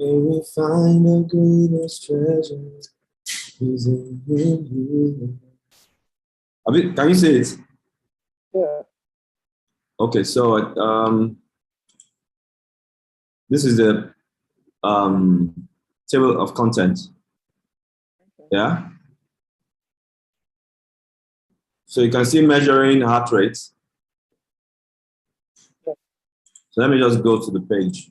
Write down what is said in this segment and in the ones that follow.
May we find the greatest treasure is in you. Can you say it? Yeah. Okay, so this is the table of contents. Yeah. So you can see measuring heart rates. Yeah. So let me just go to the page.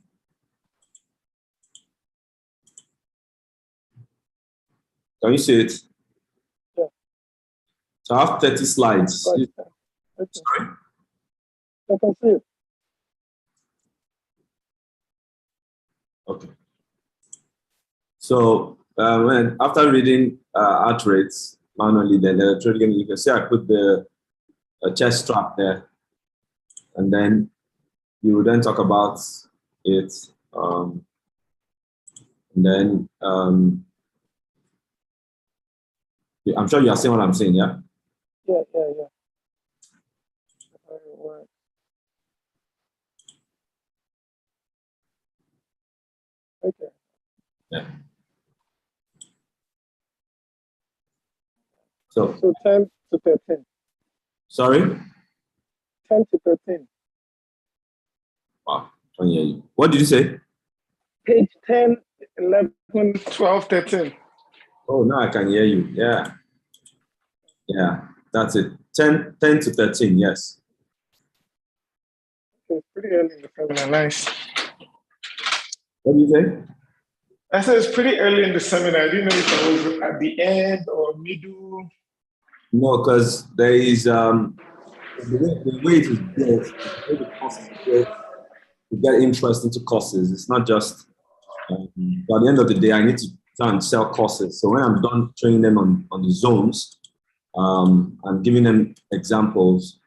Can you see it? Yeah. So I have 30 slides. Okay. Sorry? I can see it. Okay. So after reading heart rates manually, then electronically, you can see I put the chest strap there, and then you will then talk about it, and then I'm sure you are seeing what I'm saying, yeah? Yeah. Okay. Yeah. So 10 to 13. Sorry? 10 to 13. Wow, I can't hear you. What did you say? Page 10, 11, 12, 13. Oh, now I can hear you. Yeah. Yeah, that's it. 10 to 13, yes. It's pretty early in the seminar. Nice. What do you say? I said it's pretty early in the seminar. I didn't know if I was at the end or middle. No, because there is the way it is built, the way the course is built to get interest into courses. It's not just but at the end of the day, I need to try and sell courses. So when I'm done training them on the zones, I'm giving them examples,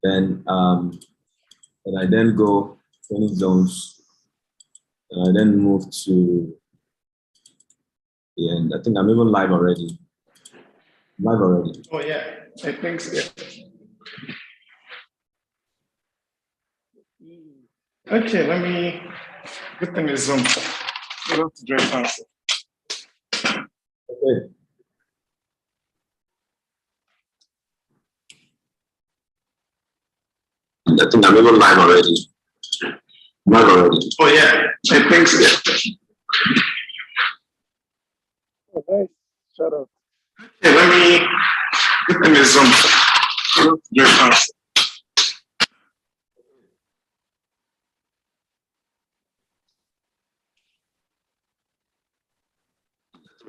then and I then go training zones, and I then move to the end. I think I'm even live already. Live already. Oh yeah, I think so. Okay, let me put them in Zoom. Go to Dre Fancy. Okay. I think I'm even live already. Live already. Oh yeah, I think so. Oh, nice. Shut up. Okay, let me put them in Zoom. Go to Dre Fancy.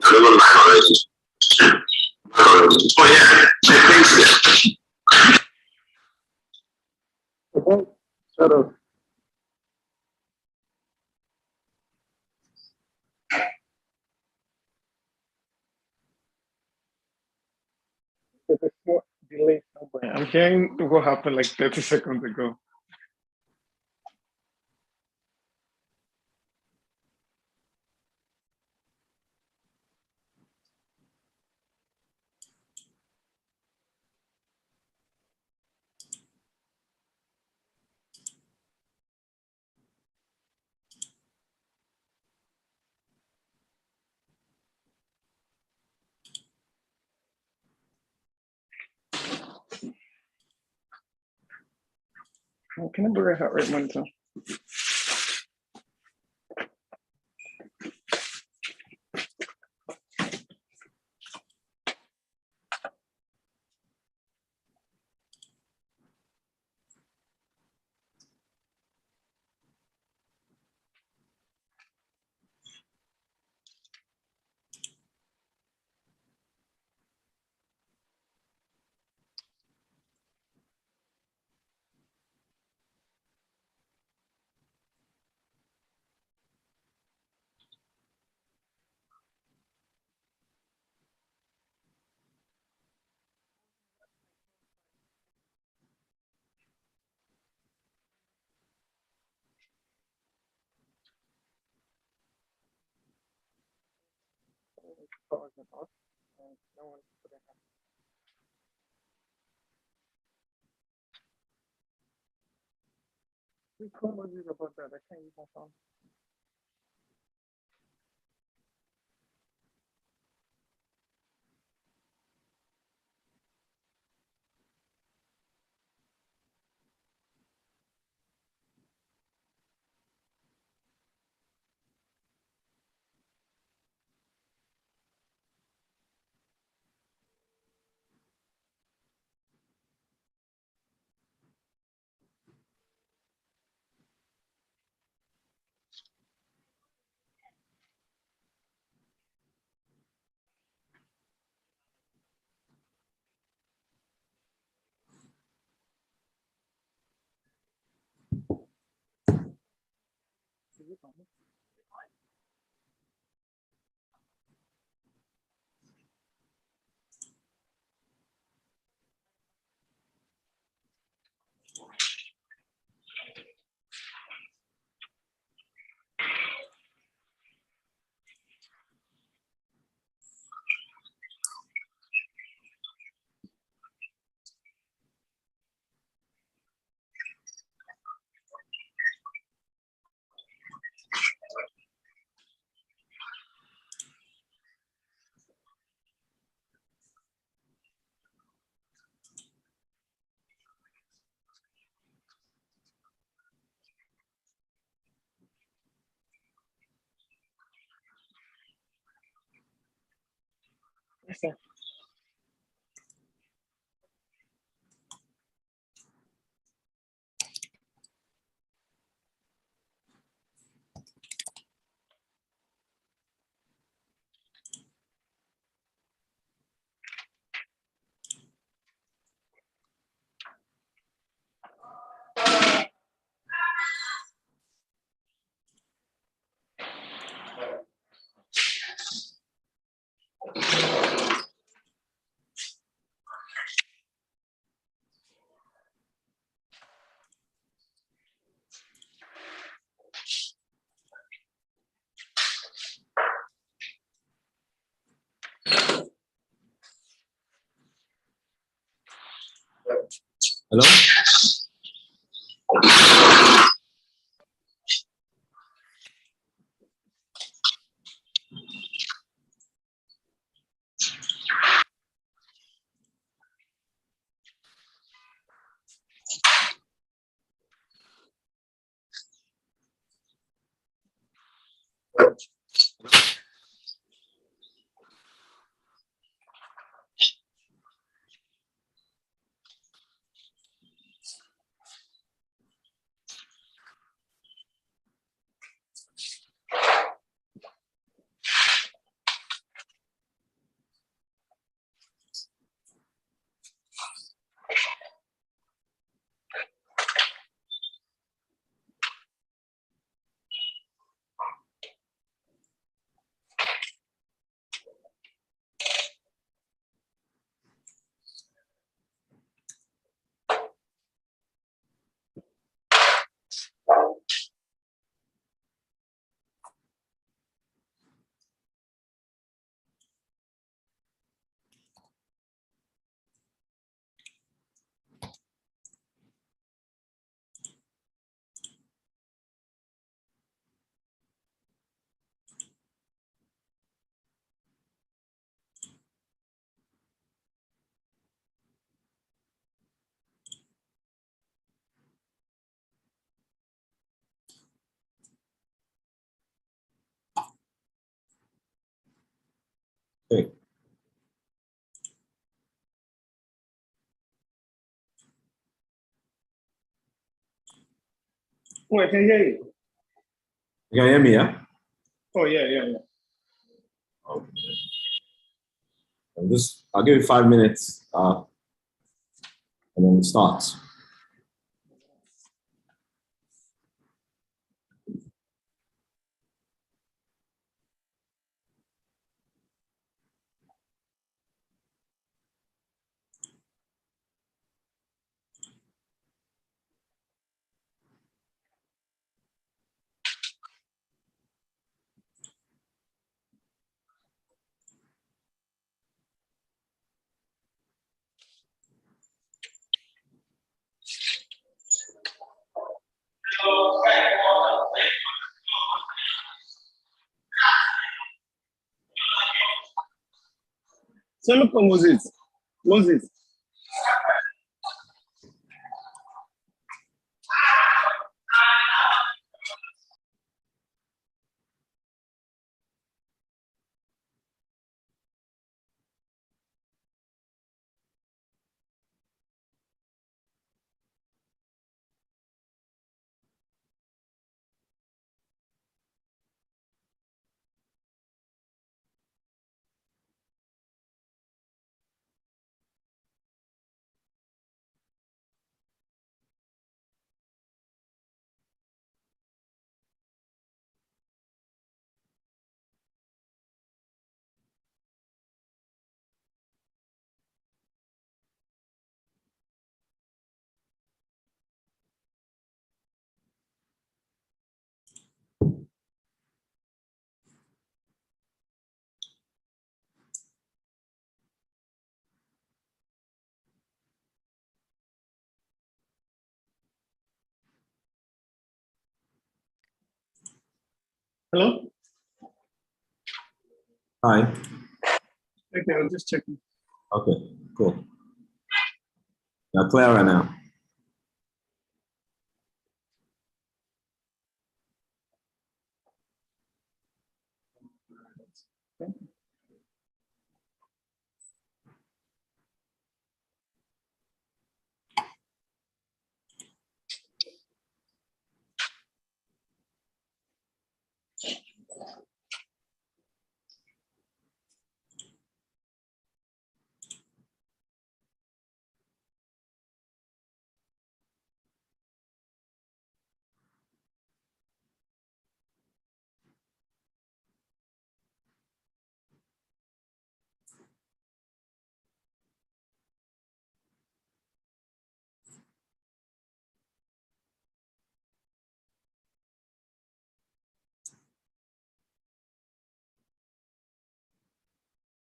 I'm even live already. Oh yeah, I think so. Shut up. There's a small delay somewhere. I'm hearing what happened like 30 seconds ago. Can I borrow a heart rate monitor? About that. I can't even find. Okay. Hello? Hey. Oh, I can hear you. You can hear me, yeah? Oh, yeah, yeah, yeah. Okay. I'll give you 5 minutes and then it starts. Solo con Moses. Moses. Hello? Hi. Okay, I was just checking. Okay, cool. You're clear right now.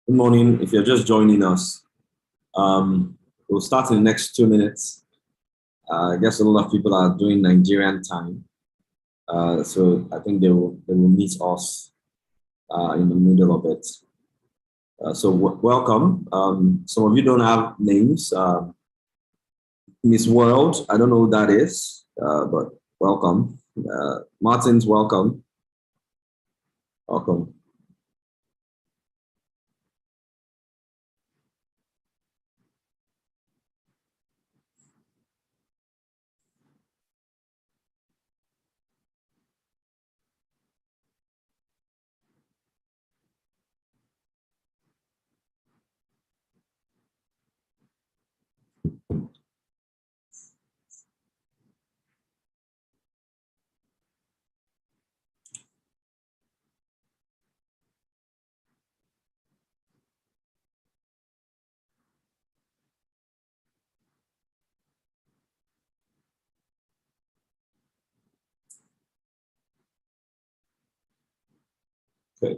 Good morning. If you're just joining us, we'll start in the next 2 minutes. I guess a lot of people are doing Nigerian time. So I think they will meet us in the middle of it. So welcome. Some of you don't have names. Miss World, I don't know who that is, but welcome. Martin's welcome. Welcome. Okay.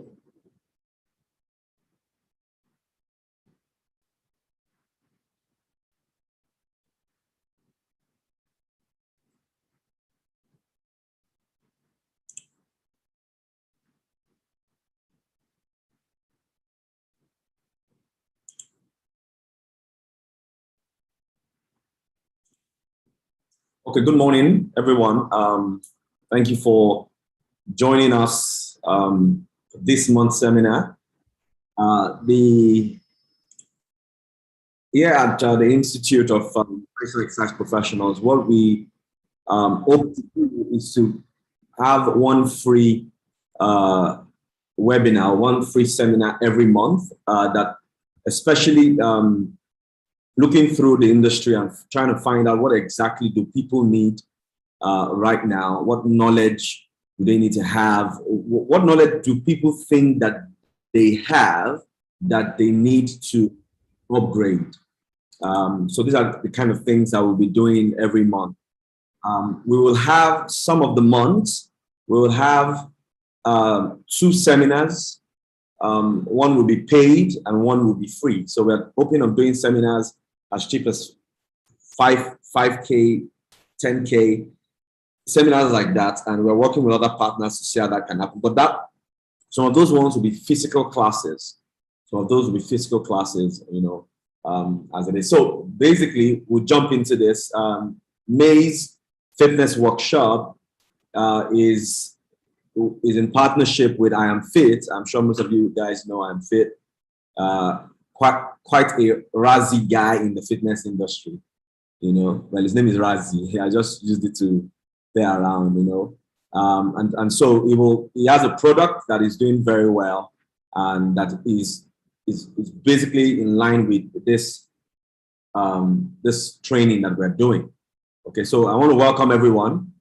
Okay, good morning, everyone. Thank you for joining us this month's seminar. Here at the Institute of Research Professionals, what we hope to do is to have one free webinar, one free seminar every month that especially looking through the industry and trying to find out what exactly do people need right now, what knowledge do they need to have, what knowledge do people think that they have that they need to upgrade. So these are the kind of things that we'll be doing every month. We will have some of the months, we will have 2 seminars. One will be paid and one will be free. So we're hoping of doing seminars as cheap as 5K, 10K, seminars like that. And we're working with other partners to see how that can happen. But some of those ones will be physical classes. Some of those will be physical classes, you know, as it is. So basically, we'll jump into this. May's fitness workshop is in partnership with I Am Fit. I'm sure most of you guys know I Am Fit. Quite a Razi guy in the fitness industry, you know. Well, his name is Razi. I just used it to play around, you know. And so he has a product that is doing very well, and that is basically in line with this this training that we're doing. Okay, so I want to welcome everyone.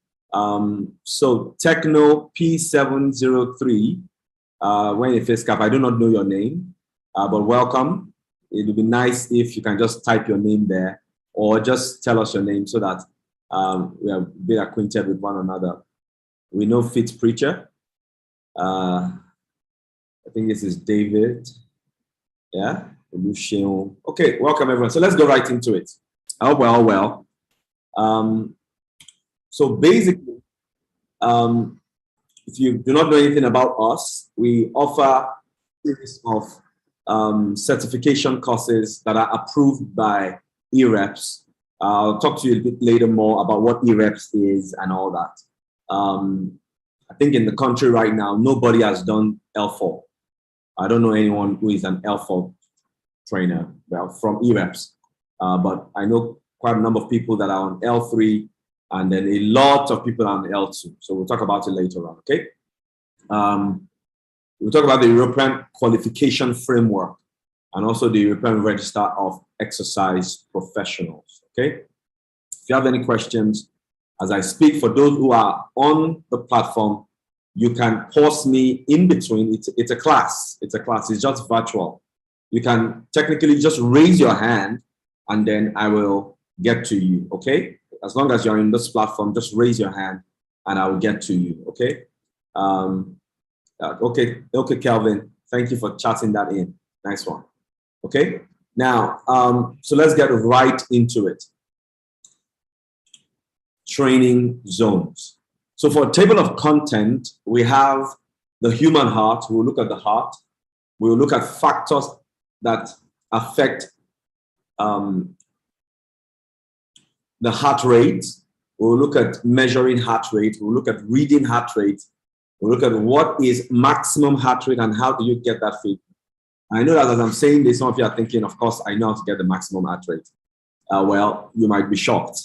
So Techno P703, when you face cap, I do not know your name, but welcome. It would be nice if you can just type your name there, or just tell us your name so that we are a bit acquainted with one another. We know Fit Preacher. I think this is David. Yeah. Okay, welcome everyone. So let's go right into it. I hope we're all well. So basically, if you do not know anything about us, we offer a series of certification courses that are approved by EREPS. I'll talk to you a bit later more about what EREPS is and all that. I think in the country right now, nobody has done L4. I don't know anyone who is an L4 trainer, well, from EREPS, but I know quite a number of people that are on L3, and then a lot of people are on L2. So we'll talk about it later on, okay? We'll talk about the European qualification framework and also the European Register of Exercise Professionals, okay? If you have any questions, as I speak, for those who are on the platform, you can pause me in between. It's a class. It's a class. It's just virtual. You can technically just raise your hand, and then I will get to you, okay? As long as you're in this platform, just raise your hand, and I will get to you, okay? Okay, Kelvin. Thank you for chatting that in. Nice one. Okay. Now, so let's get right into it. Training zones. So for a table of content, we have the human heart. We'll look at the heart. We'll look at factors that affect the heart rate. We'll look at measuring heart rate. We'll look at reading heart rate. We'll look at what is maximum heart rate and how do you get that feedback. I know that as I'm saying this, some of you are thinking, of course, I know how to get the maximum heart rate. Well, you might be shocked.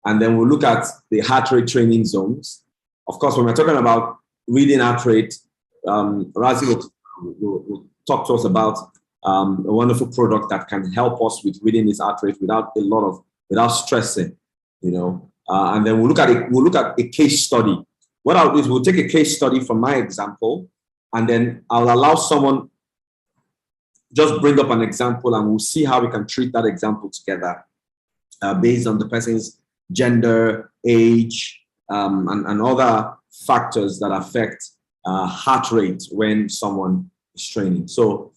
And then we'll look at the heart rate training zones. Of course, when we're talking about reading heart rate, Razi will talk to us about a wonderful product that can help us with reading this heart rate without stressing, you know. And then we'll look at a case study. What I'll do is we'll take a case study from my example, and then I'll allow someone just bring up an example, and we'll see how we can treat that example together based on the person's gender, age, and other factors that affect heart rate when someone is training. So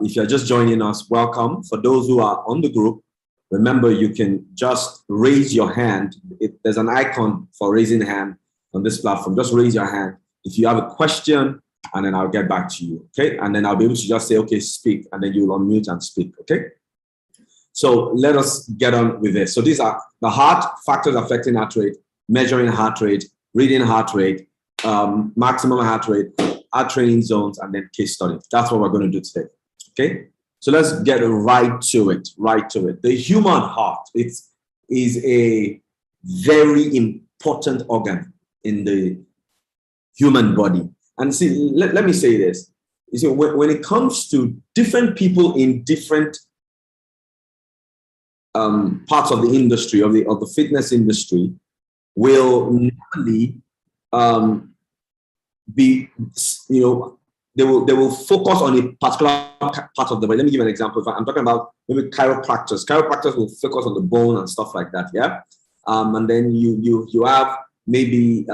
if you're just joining us, welcome. For those who are on the group, remember you can just raise your hand. There's an icon for raising hand on this platform. Just raise your hand if you have a question, and then I'll get back to you, okay? And then I'll be able to just say, okay, speak, and then you'll unmute and speak, okay? So let us get on with this. So these are the heart, factors affecting heart rate, measuring heart rate, reading heart rate, maximum heart rate, heart training zones, and then case study. That's what we're going to do today, okay? So let's get right to it, The human heart, it is a very important organ in the human body. And see, let me say this. You see, when it comes to different people in different parts of the industry, of the fitness industry, will normally be, you know, they will focus on a particular part of the body. Let me give you an example. If I'm talking about maybe chiropractors. Chiropractors will focus on the bone and stuff like that, yeah? And then you have maybe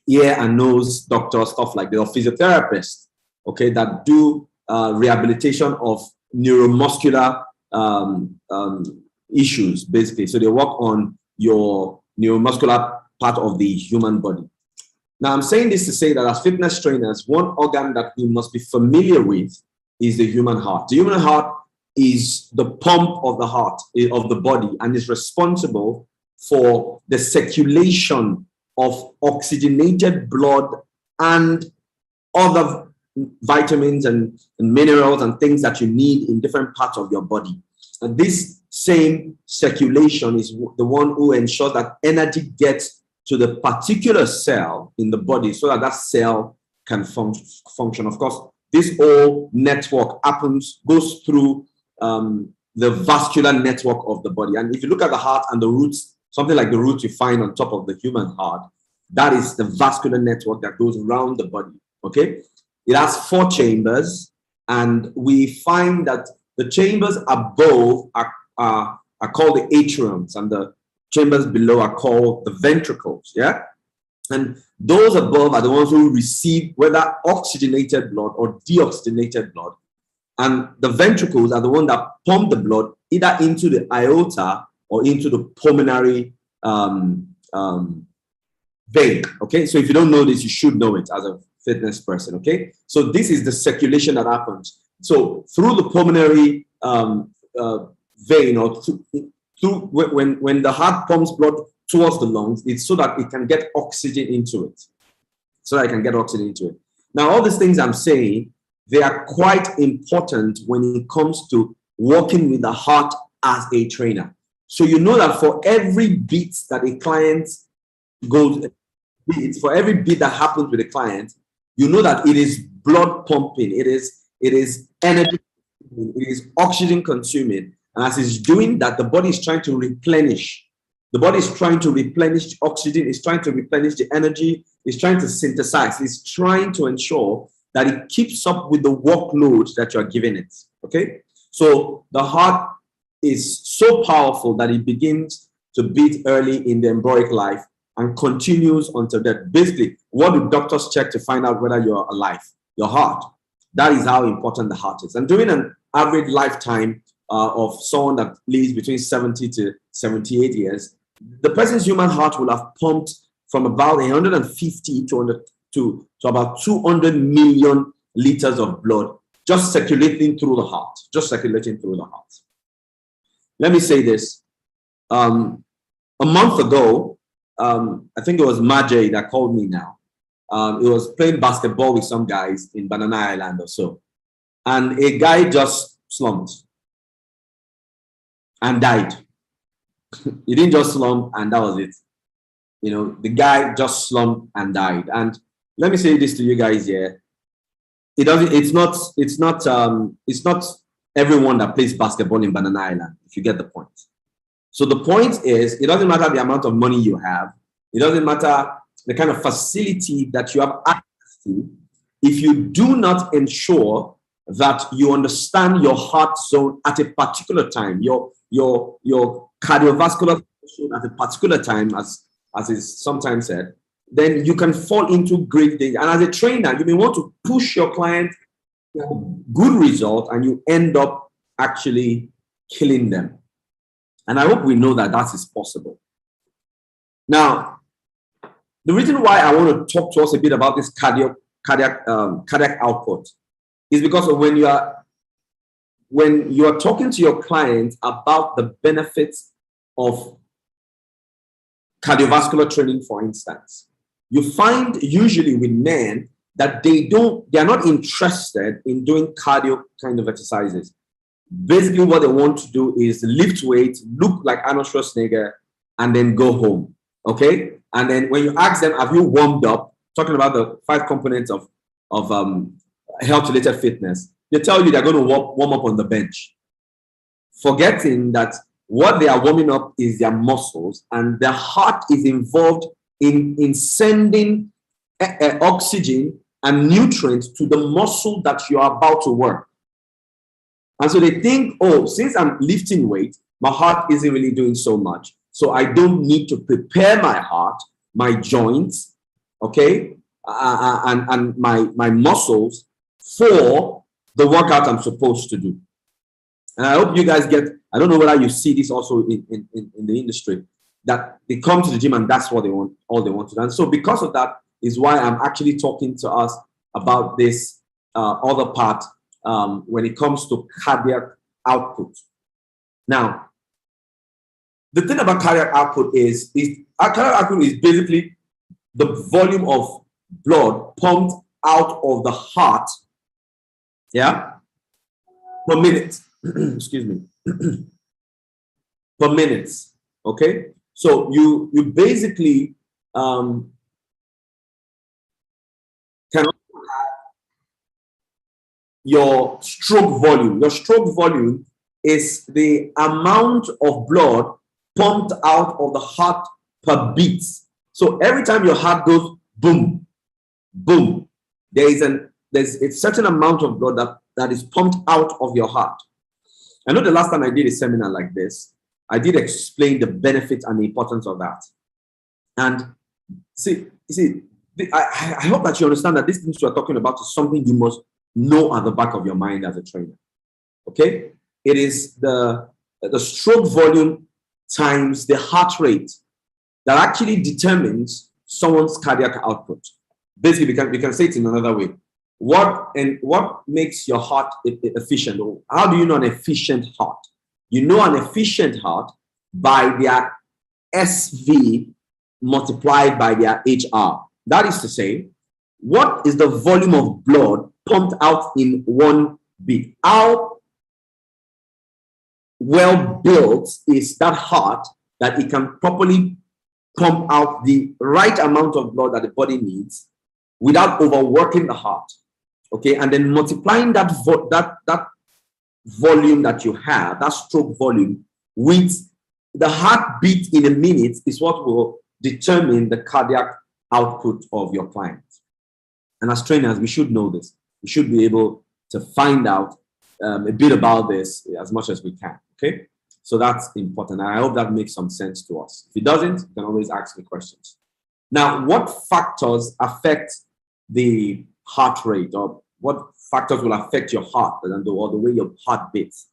ear and nose doctors, stuff like that, or physiotherapists, okay, that do rehabilitation of neuromuscular issues, basically. So they work on your neuromuscular part of the human body. Now, I'm saying this to say that as fitness trainers, one organ that we must be familiar with is the human heart. The human heart is the pump of the heart, of the body, and is responsible for the circulation of oxygenated blood and other vitamins and minerals and things that you need in different parts of your body. And this same circulation is the one who ensures that energy gets to the particular cell in the body so that that cell can function. Of course, this whole network goes through the vascular network of the body. And if you look at the heart and the roots, something like the roots you find on top of the human heart, that is the vascular network that goes around the body, okay? It has 4 chambers, and we find that the chambers above are called the atriums, and the chambers below are called the ventricles, yeah? And those above are the ones who receive whether oxygenated blood or deoxygenated blood. And the ventricles are the ones that pump the blood either into the aorta or into the pulmonary vein. Okay, so if you don't know this, you should know it as a fitness person. Okay, so this is the circulation that happens. So through the pulmonary vein, or through when the heart pumps blood towards the lungs, it's so that it can get oxygen into it. So that I can get oxygen into it. Now, all these things I'm saying, they are quite important when it comes to working with the heart as a trainer. So you know that for every beat that a client goes, for every beat that happens with a client, you know that it is blood pumping, it is energy, it is oxygen consuming. And as it's doing that, the body is trying to replenish. The body is trying to replenish oxygen, it's trying to replenish the energy, it's trying to synthesize, it's trying to ensure that it keeps up with the workload that you're giving it. Okay? So the heart is so powerful that it begins to beat early in the embryonic life and continues until death. Basically, what do doctors check to find out whether you're alive? Your heart. That is how important the heart is. And during an average lifetime of someone that lives between 70 to 78 years, the person's human heart will have pumped from about 150 to about 200 million liters of blood just circulating through the heart. Just circulating through the heart. Let me say this. A month ago, I think it was Majay that called me now. He was playing basketball with some guys in Banana Island or so. And a guy just slumped and died. He didn't just slump and that was it. You know, the guy just slumped and died. And let me say this to you guys here. It's not everyone that plays basketball in Banana Island, if you get the point. So the point is, it doesn't matter the amount of money you have. It doesn't matter the kind of facility that you have access to. If you do not ensure that you understand your heart zone at a particular time, your cardiovascular zone at a particular time, as is sometimes said, then you can fall into great danger. And as a trainer, you may want to push your client to a good result and you end up actually killing them. And I hope we know that that is possible. Now, the reason why I want to talk to us a bit about this cardiac output is because of when you are talking to your client about the benefits of cardiovascular training, for instance, you find usually with men that they are not interested in doing cardio kind of exercises. Basically, what they want to do is lift weights, look like Arnold Schwarzenegger, and then go home. Okay? And then when you ask them, have you warmed up, talking about the 5 components of health-related fitness, they tell you they're going to warm up on the bench, forgetting that what they are warming up is their muscles, and their heart is involved in sending oxygen and nutrients to the muscle that you are about to work. And so they think, oh, since I'm lifting weight, my heart isn't really doing so much. So I don't need to prepare my heart, my joints, okay, and my muscles for the workout I'm supposed to do. And I hope you guys get, I don't know whether you see this also in the industry, that they come to the gym and that's what they want, all they want to do. And so because of that is why I'm actually talking to us about this other part when it comes to cardiac output. Now, the thing about cardiac output is cardiac output is basically the volume of blood pumped out of the heart, yeah, per minute. Excuse me. Per minute. Okay. So you basically can have your stroke volume. Your stroke volume is the amount of blood pumped out of the heart per beat. So every time your heart goes boom, boom, there's a certain amount of blood that is pumped out of your heart. I know the last time I did a seminar like this, I did explain the benefits and the importance of that. And I hope that you understand that these things we're talking about is something you must know at the back of your mind as a trainer. Okay? It is the stroke volume times the heart rate that actually determines someone's cardiac output. Basically, we can say it in another way. What makes your heart efficient? How do you know an efficient heart? You know an efficient heart by their SV multiplied by their HR. That is to say, what is the volume of blood pumped out in one beat? How well built is that heart that it can properly pump out the right amount of blood that the body needs without overworking the heart? Okay, and then multiplying that volume that you have, that stroke volume, with the heartbeat in a minute is what will determine the cardiac output of your client. And as trainers, we should know this. We should be able to find out a bit about this as much as we can. Okay, so that's important. I hope that makes some sense to us. If it doesn't, you can always ask me questions. Now, what factors affect the heart rate, or what factors will affect your heart or the way your heart beats?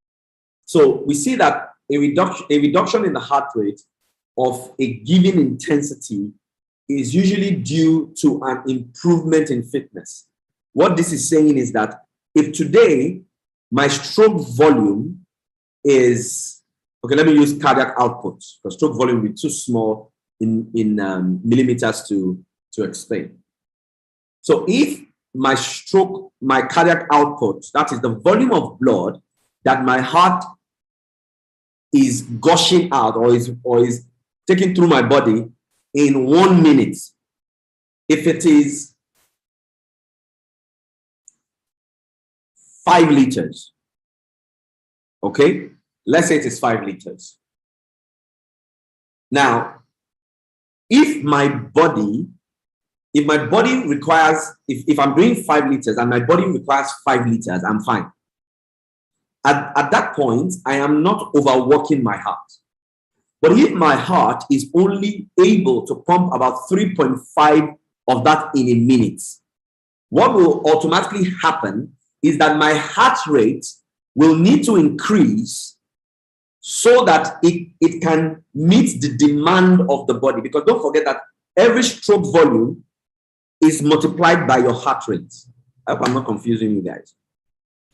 So we see that a reduction in the heart rate of a given intensity is usually due to an improvement in fitness. What this is saying is that if today my stroke volume is, okay, let me use cardiac output, because stroke volume will be too small in millimeters to explain. So if my cardiac output, that is the volume of blood that my heart is gushing out or is taking through my body in 1 minute, if it is 5 liters, okay, let's say it is 5 liters. Now, if my body requires, if I'm doing 5 liters and my body requires 5 liters, I'm fine. At that point, I am not overworking my heart. But if my heart is only able to pump about 3.5 of that in a minute, what will automatically happen is that my heart rate will need to increase so that it can meet the demand of the body. Because don't forget that every stroke volume is multiplied by your heart rate. I hope I'm not confusing you guys.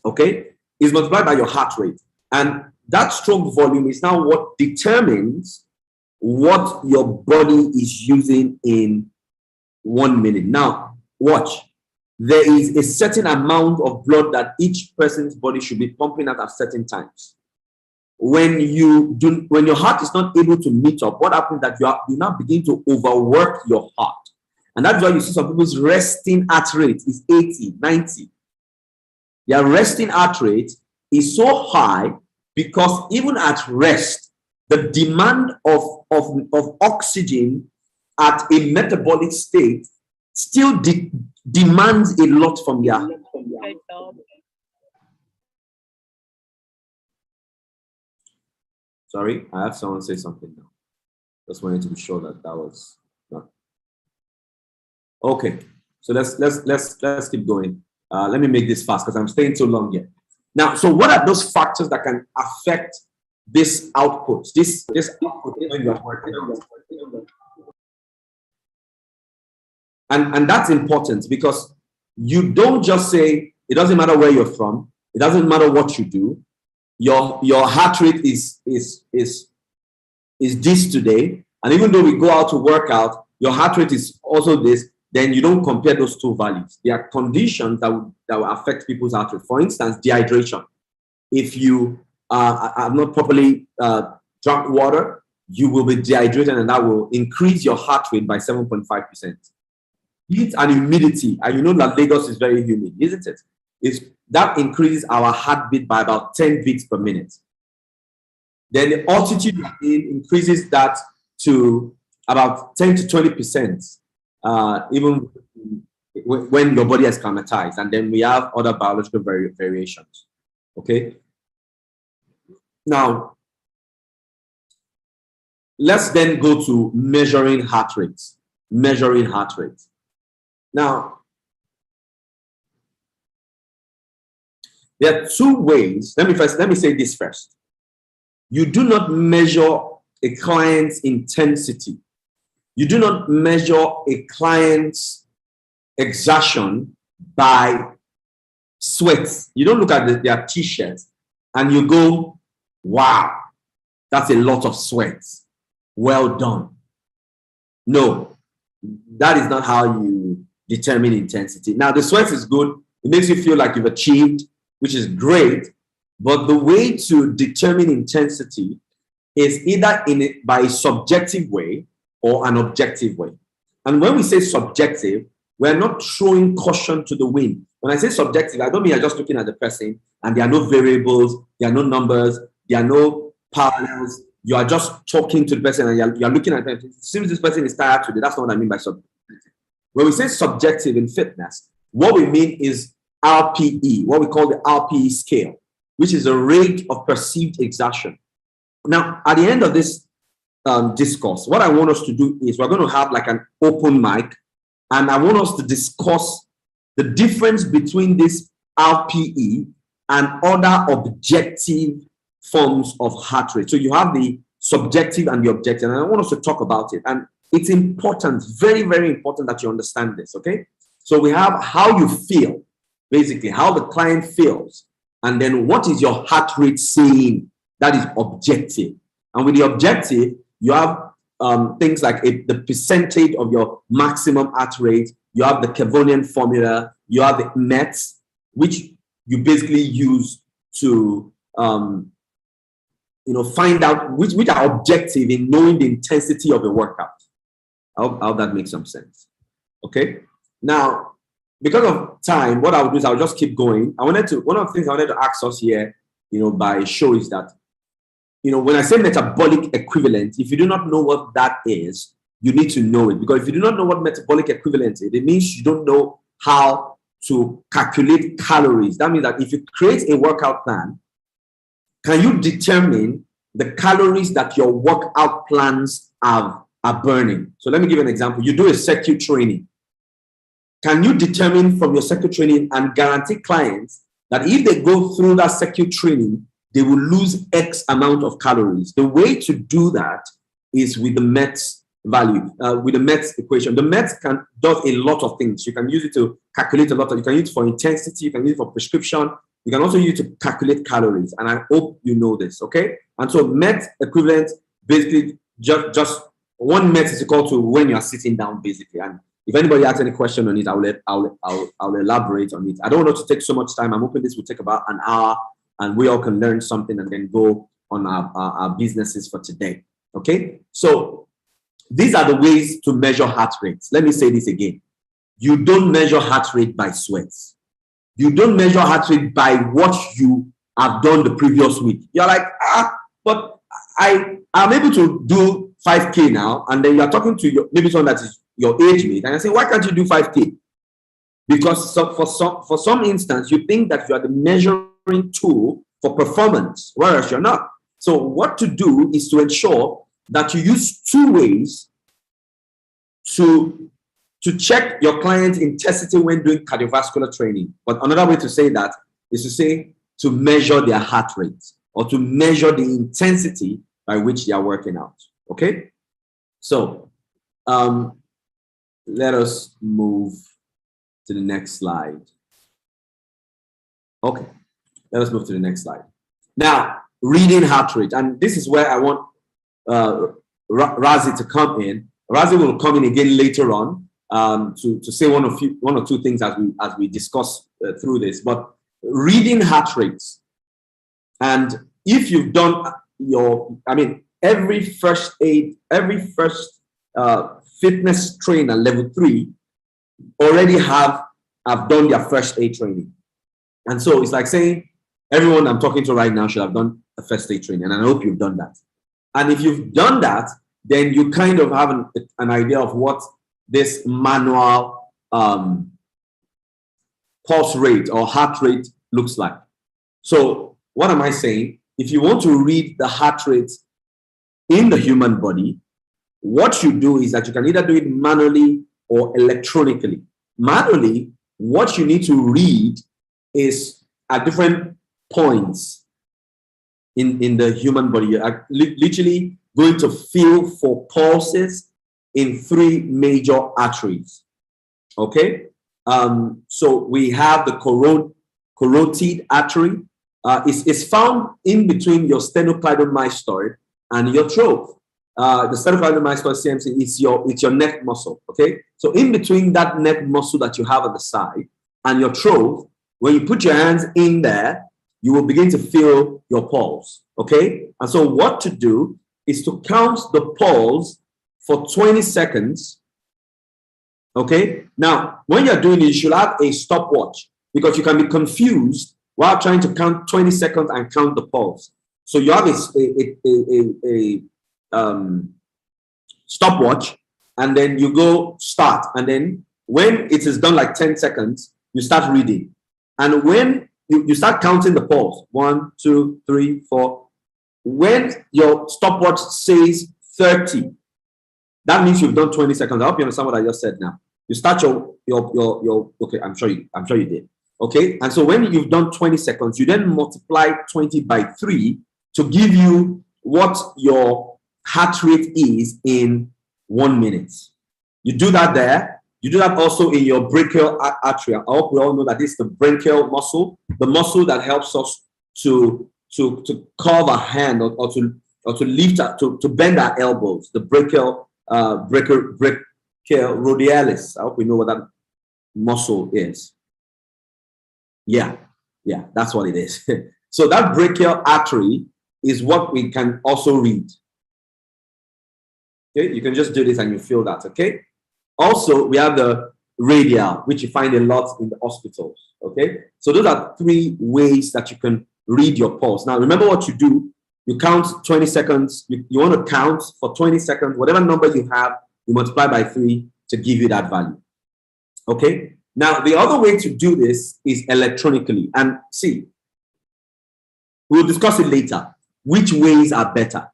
Okay? It's multiplied by your heart rate. And that stroke volume is now what determines what your body is using in 1 minute. Now, watch. There is a certain amount of blood that each person's body should be pumping out at certain times. When your heart is not able to meet up, what happens is that you now begin to overwork your heart. And that's why you see some people's resting heart rate is 80, 90. Their resting heart rate is so high because even at rest, the demand of oxygen at a metabolic state still demands a lot from their. Sorry, I have someone say something now. Just wanted to be sure that was not. Okay, so let's keep going. Let me make this fast because I'm staying too long here. Now, so what are those factors that can affect this output? This output when you are working out. And that's important because you don't just say it doesn't matter where you're from, it doesn't matter what you do. Your heart rate is this today, and even though we go out to work out, your heart rate is also this. Then you don't compare those two values. There are conditions that will affect people's heart rate. For instance, dehydration. If you have not properly drunk water, you will be dehydrated, and that will increase your heart rate by 7.5%. Heat and humidity, and you know that Lagos is very humid, isn't it? That increases our heartbeat by about 10 beats per minute. Then the altitude increases that to about 10 to 20%. Even when your body has climatized, and then we have other biological variations. Okay. Now, let's then go to measuring heart rates. Measuring heart rates. Now, there are two ways. Let me say this first. You do not measure a client's intensity You do not measure a client's exertion by sweat. You don't look at their t-shirts and you go, wow, that's a lot of sweat. Well done. No, that is not how you determine intensity. Now, the sweat is good. It makes you feel like you've achieved, which is great. But the way to determine intensity is either by a subjective way or an objective way. And when we say subjective, we're not throwing caution to the wind. When I say subjective, I don't mean you're just looking at the person and there are no variables, there are no numbers, there are no parallels. You are just talking to the person and you're looking at them. It seems this person is tired today. That's not what I mean by subjective. When we say subjective in fitness, what we mean is RPE, what we call the RPE scale, which is a rate of perceived exertion. Now, at the end of this discourse, what I want us to do is we're going to have like an open mic, and I want us to discuss the difference between this RPE and other objective forms of heart rate. So you have the subjective and the objective, and I want us to talk about it. And it's important, very, very important that you understand this, okay? So we have how you feel, basically how the client feels, and then what is your heart rate saying? That is objective. And with the objective, you have things like the percentage of your maximum heart rate. You have the Kevonian formula. You have the METs, which you basically use to find out which are objective in knowing the intensity of a workout. I hope that makes some sense. Okay. Now, because of time, what I'll do is I'll just keep going. One of the things I wanted to ask us here, by show is that, when I say metabolic equivalent, if you do not know what that is, you need to know it. Because if you do not know what metabolic equivalent is, it means you don't know how to calculate calories. That means that if you create a workout plan, can you determine the calories that your workout plans are burning? So let me give you an example. You do a circuit training. Can you determine from your circuit training and guarantee clients that if they go through that circuit training, they will lose X amount of calories? The way to do that is with the METs value, with the METs equation. The METs does a lot of things. You can use it to calculate a lot of, you can use it for intensity, you can use it for prescription, you can also use it to calculate calories. And I hope you know this, okay? And so MET equivalent, basically just one MET is equal to when you are sitting down, basically. And if anybody has any question on it, I'll elaborate on it. I don't want to take so much time. I'm hoping this will take about an hour, and we all can learn something and then go on our businesses for today. Okay? So these are the ways to measure heart rates. Let me say this again. You don't measure heart rate by sweats. You don't measure heart rate by what you have done the previous week. You're like, but I'm able to do 5K now, and then you're talking to maybe someone that is your age mate, and I say, why can't you do 5K? Because for some instance, you think that you are the measuring tool for performance, whereas you're not. So what to do is to ensure that you use two ways to check your client's intensity when doing cardiovascular training. But another way to say that is to say to measure their heart rate or to measure the intensity by which they are working out. Okay? So let us move to the next slide. Okay, let us move to the next slide. Now, reading heart rate, and this is where I want Razi to come in. Razi will come in again later on to say one or two things as we discuss through this. But reading heart rates, and if you've done every first fitness trainer level 3 already have done their first aid training. And so it's like saying everyone I'm talking to right now should have done a first aid training, and I hope you've done that. And if you've done that, then you kind of have an idea of what this manual pulse rate or heart rate looks like. So what am I saying? If you want to read the heart rate in the human body, what you do is that you can either do it manually or electronically. Manually, what you need to read is at different points in the human body. You're literally going to feel for pulses in three major arteries. Okay, so we have the carotid artery. It's found in between your sternocleidomastoid and your trove. The sternocleidomastoid CMC is your neck muscle. Okay, so in between that neck muscle that you have on the side and your trove, when you put your hands in there, you will begin to feel your pulse. Okay, and so what to do is to count the pulse for 20 seconds. Okay, now when you're doing it, you should have a stopwatch because you can be confused while trying to count 20 seconds and count the pulse. So you have a stopwatch, and then you go start, and then when it is done like 10 seconds, you start reading. And when you start counting the pulse, 1, 2, 3, 4. When your stopwatch says 30, that means you've done 20 seconds. I hope you understand what I just said now. You start your okay, I'm sure you did. Okay, and so when you've done 20 seconds, you then multiply 20 by 3 to give you what your heart rate is in 1 minute. You do that there. You do that also in your brachial artery. I hope we all know that it's the brachial muscle, the muscle that helps us to curve our hand or to lift to bend our elbows. The brachial radialis. I hope we know what that muscle is. Yeah, that's what it is. So that brachial artery is what we can also read. Okay, you can just do this and you feel that. Okay. Also, we have the radial, which you find a lot in the hospitals. Okay, so those are three ways that you can read your pulse. Now, remember what you do. You count 20 seconds. You want to count for 20 seconds. Whatever number you have, you multiply by 3 to give you that value. Okay. Now, the other way to do this is electronically. And see, we'll discuss it later. Which ways are better?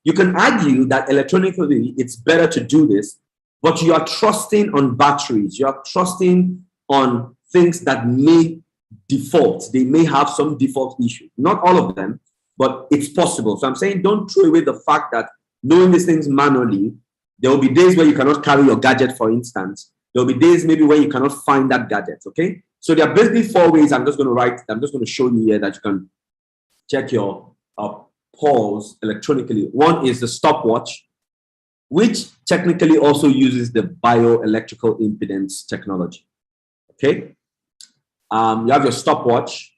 You can argue that electronically, it's better to do this, but you are trusting on batteries. You are trusting on things that may default. They may have some default issue. Not all of them, but it's possible. So I'm saying don't throw away the fact that knowing these things manually, there will be days where you cannot carry your gadget, for instance. There will be days maybe when you cannot find that gadget, okay? So there are basically 4 ways I'm just going to show you here that you can check your pulse electronically. One is the stopwatch, which technically also uses the bioelectrical impedance technology, okay? You have your stopwatch.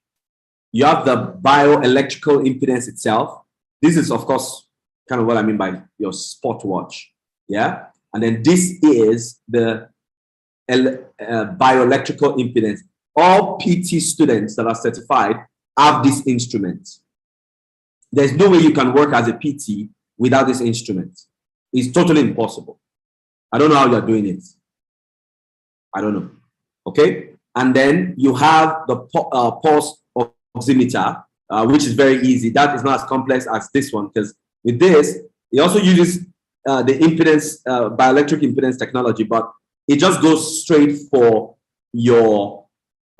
You have the bioelectrical impedance itself. This is, of course, kind of what I mean by your sport watch, yeah? And then this is the bioelectrical impedance. All PT students that are certified have this instrument. There's no way you can work as a PT without this instrument. It's totally impossible. I don't know how you're doing it. I don't know. Okay? And then you have the pulse oximeter, which is very easy. That is not as complex as this one, because with this, it also uses the impedance, bioelectric impedance technology, but it just goes straight for your,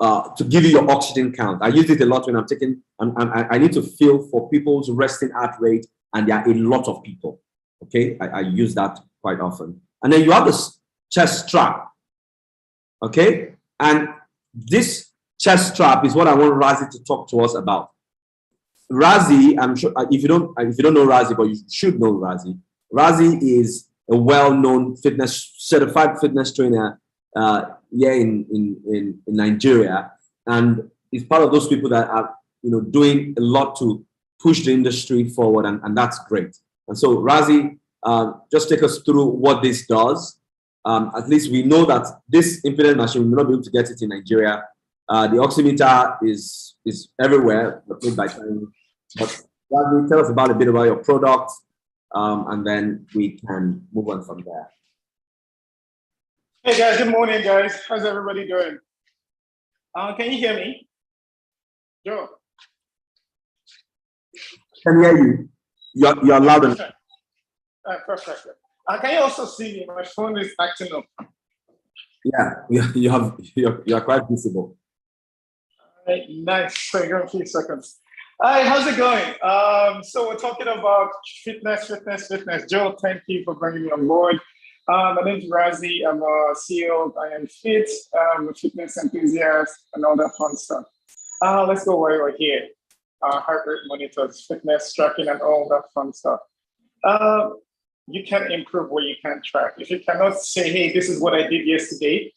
to give you your oxygen count. I use it a lot when I'm taking, I need to feel for people's resting heart rate, and there are a lot of people. Okay, I use that quite often. And then you have this chest strap. Okay, and this chest strap is what I want Razi to talk to us about. Razi, I'm sure if you don't know Razi, but you should know Razi. Razi is a well-known certified fitness trainer here in Nigeria, and he's part of those people that are doing a lot to push the industry forward, and that's great. And so Razi, just take us through what this does. At least we know that this impedance machine, we may not be able to get it in Nigeria. The oximeter is everywhere, but Razi, tell us a bit about your product, and then we can move on from there. Hey guys, good morning guys. How's everybody doing? Can you hear me? Joe? Can hear you. You're loud enough. Perfect. Can you also see me? My phone is acting up. Yeah, you're quite visible. Nice. So give me a few seconds. Hi, how's it going? So we're talking about fitness. Joe, thank you for bringing me on board. My name is Razi. I'm a CEO of I Am Fit, a fitness enthusiast, and all that fun stuff. Let's go while we're here. Heart rate monitors, fitness tracking, and all that fun stuff. Uh, you can improve what you can track. If you cannot say, hey, this is what I did yesterday,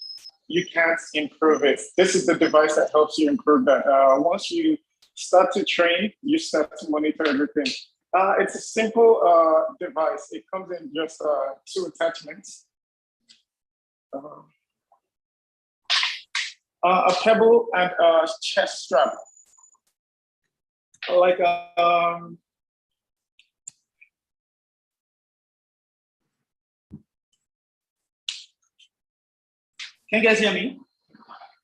you can't improve it. This is the device that helps you improve that. Once you start to train, you start to monitor everything. It's a simple device. It comes in just two attachments. A pebble and a chest strap. Like can you guys hear me?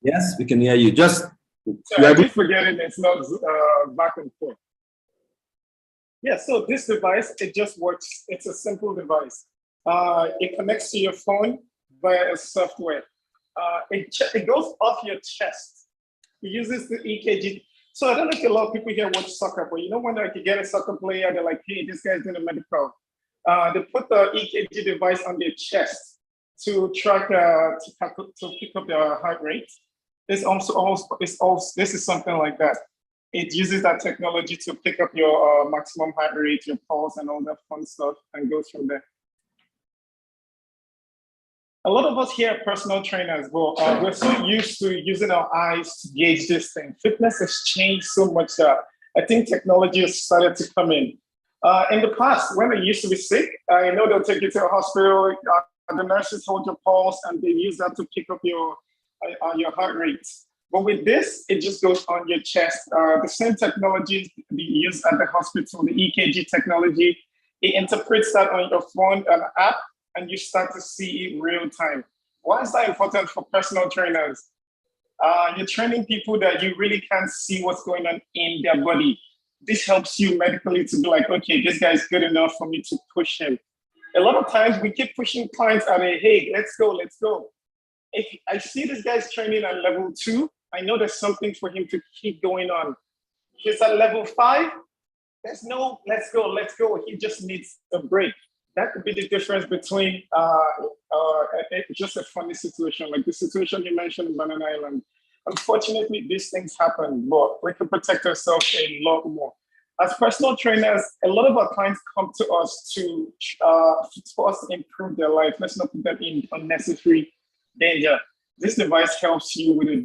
Yes, we can hear you. Just I keep forgetting it's not back and forth. Yeah, so this device, it just works. It's a simple device. It connects to your phone via a software. It goes off your chest. It uses the EKG. So I don't know if a lot of people here watch soccer, but you know when like you get a soccer player, they're like, hey, this guy's doing a medical. They put the EKG device on their chest to track, to pick up their heart rate. This is something like that. It uses that technology to pick up your maximum heart rate, your pulse, and all that fun stuff, and goes from there. A lot of us here are personal trainers, but we're so used to using our eyes to gauge this thing. Fitness has changed so much that I think technology has started to come in. In the past, when I used to be sick, I know they'll take you to a hospital, the nurses hold your pulse, and they use that to pick up your heart rate. But with this, it just goes on your chest. The same technology they use at the hospital, the EKG technology, it interprets that on your phone, an app, and you start to see it real time. Why is that important for personal trainers? You're training people that you really can't see what's going on in their body. This helps you medically to be like, okay, this guy's good enough for me to push him. A lot of times we keep pushing clients at a, hey, let's go, let's go. If I see this guy's training at level 2, I know there's something for him to keep going on. He's at level 5, there's no, let's go, let's go. He just needs a break. That could be the difference between just a funny situation, like the situation you mentioned in Banana Island. Unfortunately, these things happen, but we can protect ourselves a lot more. As personal trainers, a lot of our clients come to us for us to improve their life. Let's not put them in unnecessary danger. This device helps you with a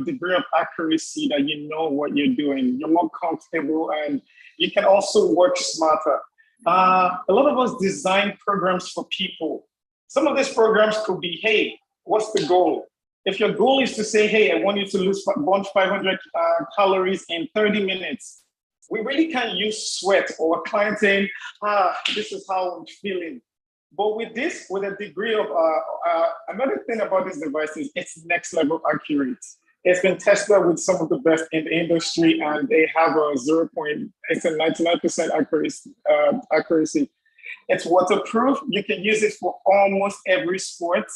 degree of accuracy that you know what you're doing. You're more comfortable and you can also work smarter. A lot of us design programs for people. Some of these programs could be, hey, what's the goal? If your goal is to say, hey, I want you to burn 500 calories in 30 minutes, we really can't use sweat or a client saying, this is how I'm feeling. But with this, with a degree of, another thing about this device is it's next level accurate. It's been tested with some of the best in the industry, and they have a it's a 99% accuracy. It's waterproof. You can use it for almost every sport,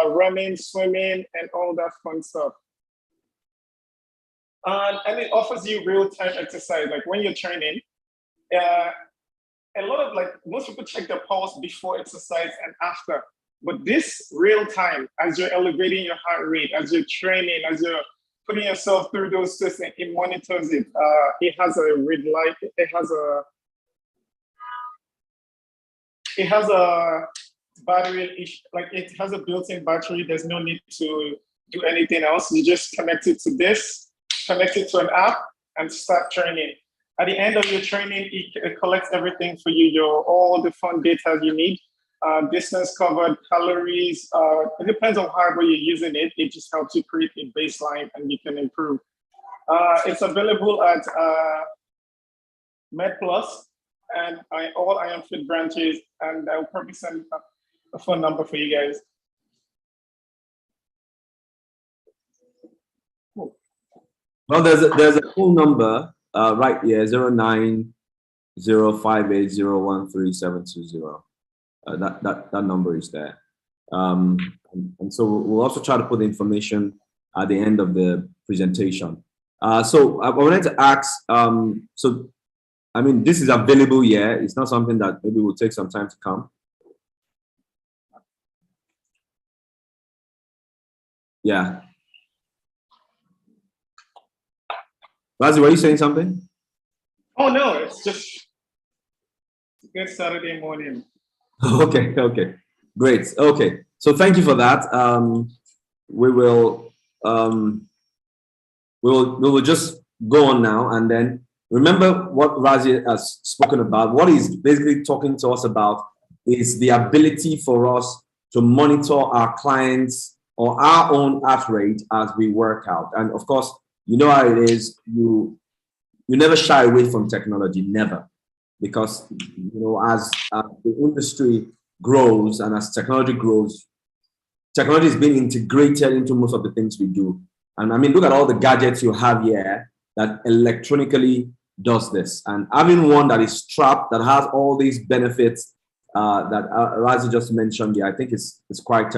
running, swimming, and all that fun stuff. And it offers you real-time exercise. Like when you're training, a lot of most people check their pulse before exercise and after. But this real time, as you're elevating your heart rate, as you're training, as you're putting yourself through those systems, it monitors it. It has a red light. It has a battery, it has a built-in battery. There's no need to do anything else. You just connect it to this, connect it to an app, and start training. At the end of your training, it collects everything for you, all the fun data you need, distance covered, calories. It depends on however you're using it. It just helps you create a baseline and you can improve. It's available at MedPlus and all I Am Fit branches, and I'll probably send a phone number for you guys. Cool. Well, there's a phone number right here, 09058013720. That number is there. And so we'll also try to put the information at the end of the presentation. So I wanted to ask, so I mean, this is available here. It's not something that maybe will take some time to come. Yeah. Razi, were you saying something? Oh no, it's just a good Saturday morning. Okay, okay, great. Okay, so thank you for that. We will we will just go on now, and then remember what Razi has spoken about. What he's basically talking to us about is the ability for us to monitor our clients or our own heart rate as we work out. And of course, you know how it is. You never shy away from technology, never, because you know as the industry grows and as technology grows, technology is being integrated into most of the things we do. And I mean, look at all the gadgets you have here that electronically does this. And having one that is strapped, that has all these benefits that Razi just mentioned here, I think it's quite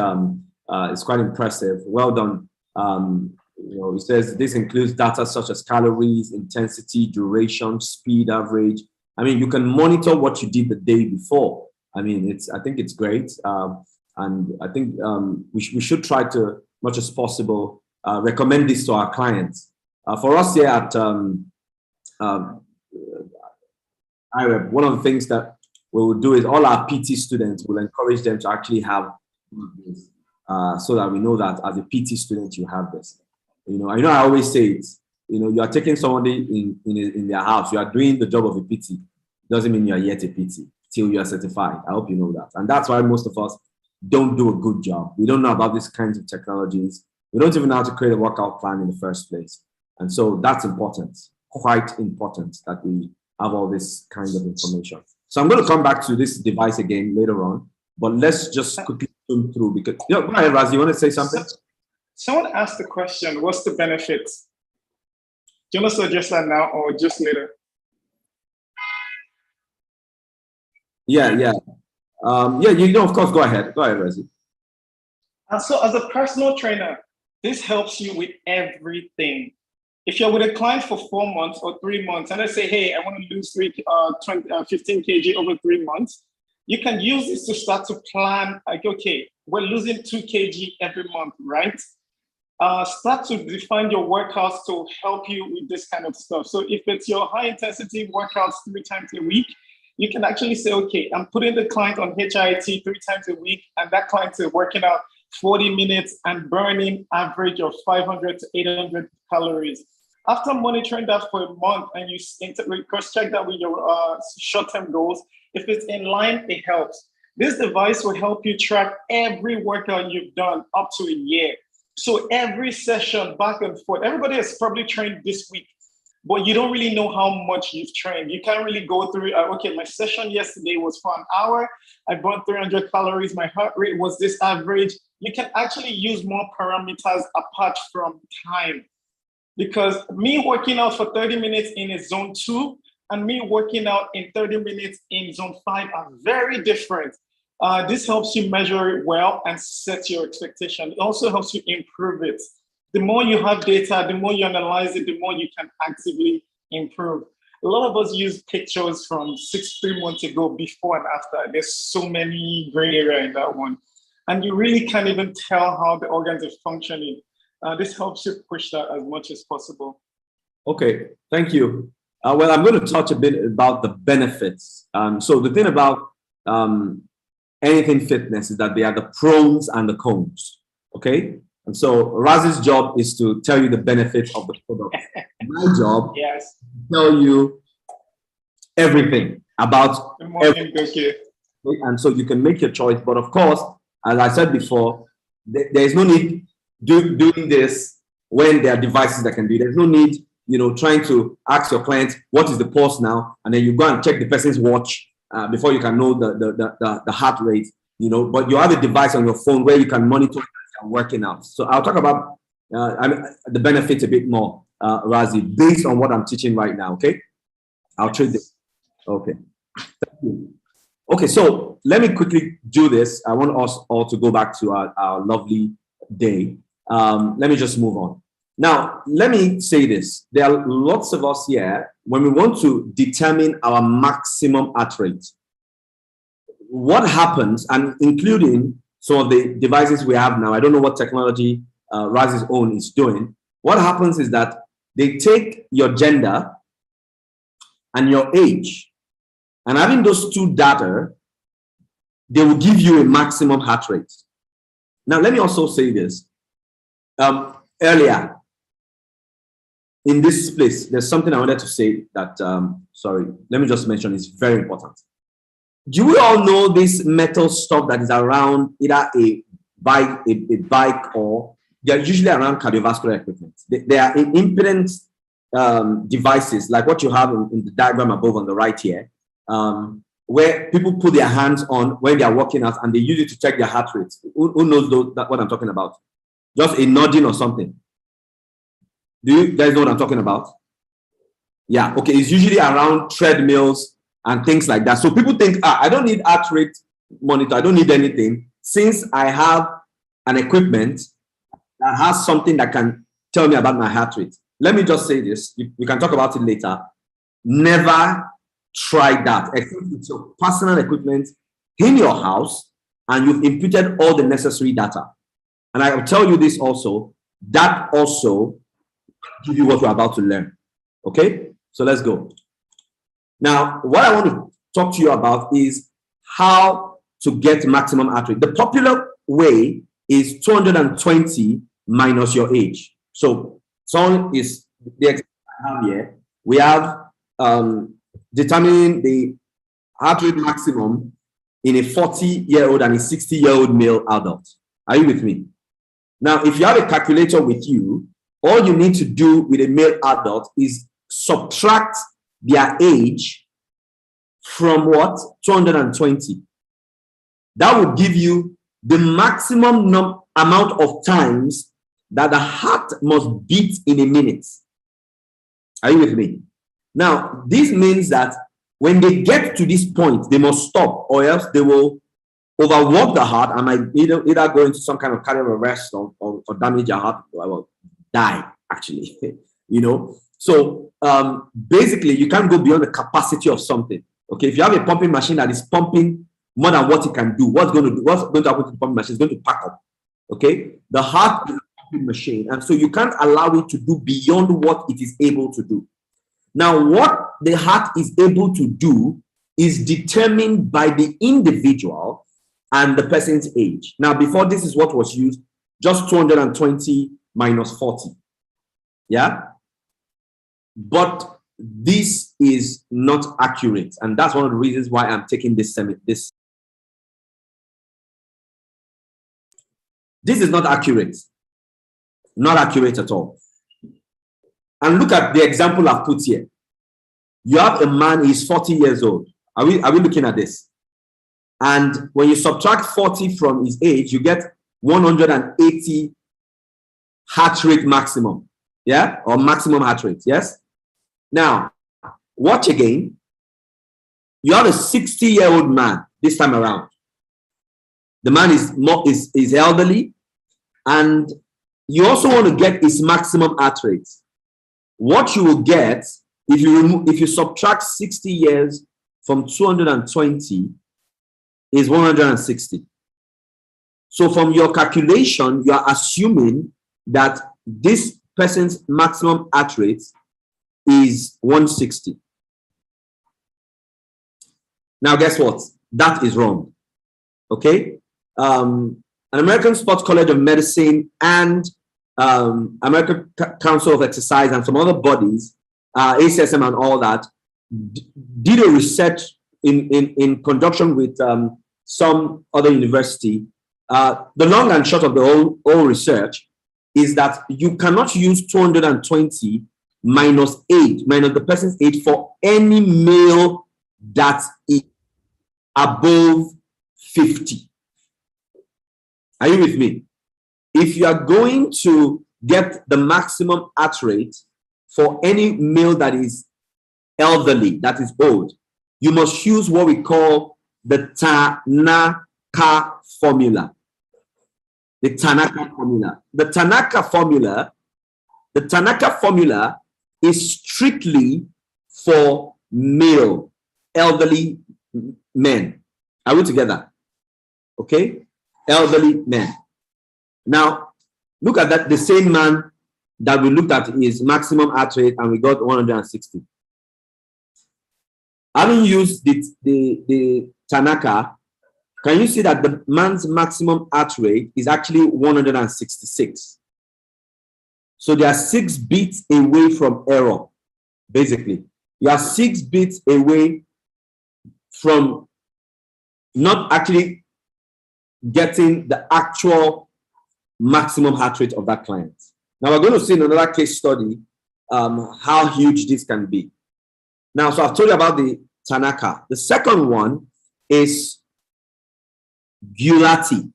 impressive. Well done. You know, it says this includes data such as calories, intensity, duration, speed, average. I mean, you can monitor what you did the day before. I mean, I think it's great. And I think we should try to, much as possible, recommend this to our clients. For us here at IREP, one of the things that we will do is all our PT students will encourage them to actually have this, so that we know that as a PT student, you have this. You know, I always say it. You know, you are taking somebody in their house. You are doing the job of a PT. Doesn't mean you are yet a PT till you are certified. I hope you know that. And that's why most of us don't do a good job. We don't know about these kinds of technologies. We don't even know how to create a workout plan in the first place. And so that's important, quite important that we have all this kind of information. So I'm going to come back to this device again later on, but let's just quickly zoom through because, go ahead, Raz, you want to say something? Someone asked the question, what's the benefits? Do you want to suggest that now or just later? Yeah, yeah. You know, of course, go ahead, Razi. So as a personal trainer, this helps you with everything. If you're with a client for 4 months or 3 months, and they say, hey, I want to lose 15 kg over 3 months, you can use this to start to plan, like, okay, we're losing 2 kg every month, right? Start to define your workouts to help you with this kind of stuff. So if it's your high intensity workouts 3 times a week, you can actually say, okay, I'm putting the client on HIIT 3 times a week, and that client is working out 40 minutes and burning average of 500 to 800 calories. After monitoring that for a month and you cross-check that with your short-term goals, if it's in line, it helps. This device will help you track every workout you've done up to a year. So every session back and forth, everybody has probably trained this week, but you don't really know how much you've trained. You can't really go through, okay, my session yesterday was for an hour. I burned 300 calories. My heart rate was this average. You can actually use more parameters apart from time. Because me working out for 30 minutes in a zone 2 and me working out in 30 minutes in zone 5 are very different. This helps you measure it well and set your expectation. It also helps you improve it. The more you have data, the more you analyze it, the more you can actively improve. A lot of us use pictures from 3 months ago, before and after. There's so many gray area in that one. And you really can't even tell how the organs are functioning. This helps you push that as much as possible. Okay, thank you. Well, I'm going to touch a bit about the benefits. So the thing about anything fitness is that they are the pros and the cons, okay? And so Raz's job is to tell you the benefits of the product. My job is to tell you everything about everything. And so you can make your choice. But of course, as I said before, there is no need doing this when there are devices that can do it. There's no need, you know, trying to ask your client, what is the pulse now? And then you go and check the person's watch before you can know the heart rate, you know, but you have a device on your phone where you can monitor and working out. So I'll talk about the benefits a bit more, Razi, based on what I'm teaching right now, okay? I'll treat this. Okay. Thank you. Okay, so let me quickly do this. I want us all to go back to our lovely day. Let me just move on. Now, let me say this. There are lots of us here, when we want to determine our maximum heart rate, what happens, and including some of the devices we have now, I don't know what technology Raz's own is doing, what happens is that they take your gender and your age, and having those two data, they will give you a maximum heart rate. Now, let me also say this. Earlier in this place, there's something I wanted to say that, sorry, let me just mention, it's very important. Do we all know this metal stuff that is around either a bike or they're usually around cardiovascular equipment? They are impedance devices like what you have in the diagram above on the right here, where people put their hands on when they are working out and they use it to check their heart rate. Who knows what I'm talking about? Just a nodding or something. Do you guys know what I'm talking about? Yeah, okay, it's usually around treadmills and things like that. So people think, I don't need heart rate monitor, I don't need anything, since I have an equipment that has something that can tell me about my heart rate. Let me just say this, we can talk about it later. Never try that, except with your personal equipment in your house and you've inputted all the necessary data. And I will tell you this also, that also give you what we're about to learn. Okay, so let's go. Now, what I want to talk to you about is how to get maximum heart rate. The popular way is 220 minus your age. So, someone is the example I have here. We have determining the heart rate maximum in a 40-year-old and a 60-year-old male adult. Are you with me? Now, if you have a calculator with you, all you need to do with a male adult is subtract their age from what? 220. That will give you the maximum amount of times that the heart must beat in a minute. Are you with me? Now, this means that when they get to this point, they must stop, or else they will overwork the heart and might either go into some kind of cardiac arrest or damage your heart, or die, actually. You know? So basically, you can't go beyond the capacity of something. Okay, if you have a pumping machine that is pumping more than what it can do, what's going to happen to the pumping machine? It's going to pack up. Okay, the heart is a pumping machine, and so you can't allow it to do beyond what it is able to do. Now, what the heart is able to do is determined by the individual and the person's age. Now, before, this is what was used, just 220 minus 40. Yeah, but this is not accurate, and that's one of the reasons why I'm taking this This is not accurate. Not accurate at all. And look at the example I've put here. You have a man, he's 40 years old. Are we looking at this? And when you subtract 40 from his age, you get 180 heart rate maximum. Yeah? Or maximum heart rate. Yes? Now, watch again. You have a 60-year-old man this time around. The man is elderly, and you also want to get his maximum heart rate. What you will get if you subtract 60 years from 220 is 160. So from your calculation, you are assuming that this person's maximum heart rate is 160. Now, guess what? That is wrong. Okay? An American Sports College of Medicine and American Council of Exercise and some other bodies, ACSM and all that, did a research in conjunction with some other university. The long and short of the whole research is that you cannot use 220 minus age, minus the person's age for any male that is above 50. Are you with me? If you are going to get the maximum heart rate for any male that is elderly, that is old, you must use what we call the Tanaka formula. The Tanaka formula. The Tanaka formula is strictly for male elderly men. Are we together? Okay? Elderly men. Now, Look at that, the same man that we looked at his maximum heart rate and we got 160. Having used the Tanaka, can you see that the man's maximum heart rate is actually 166? So they are 6 beats away from error, basically. You are 6 beats away from not actually getting the actual maximum heart rate of that client. Now we're going to see in another case study how huge this can be. Now, so I've told you about the Tanaka. The second one is Gulati.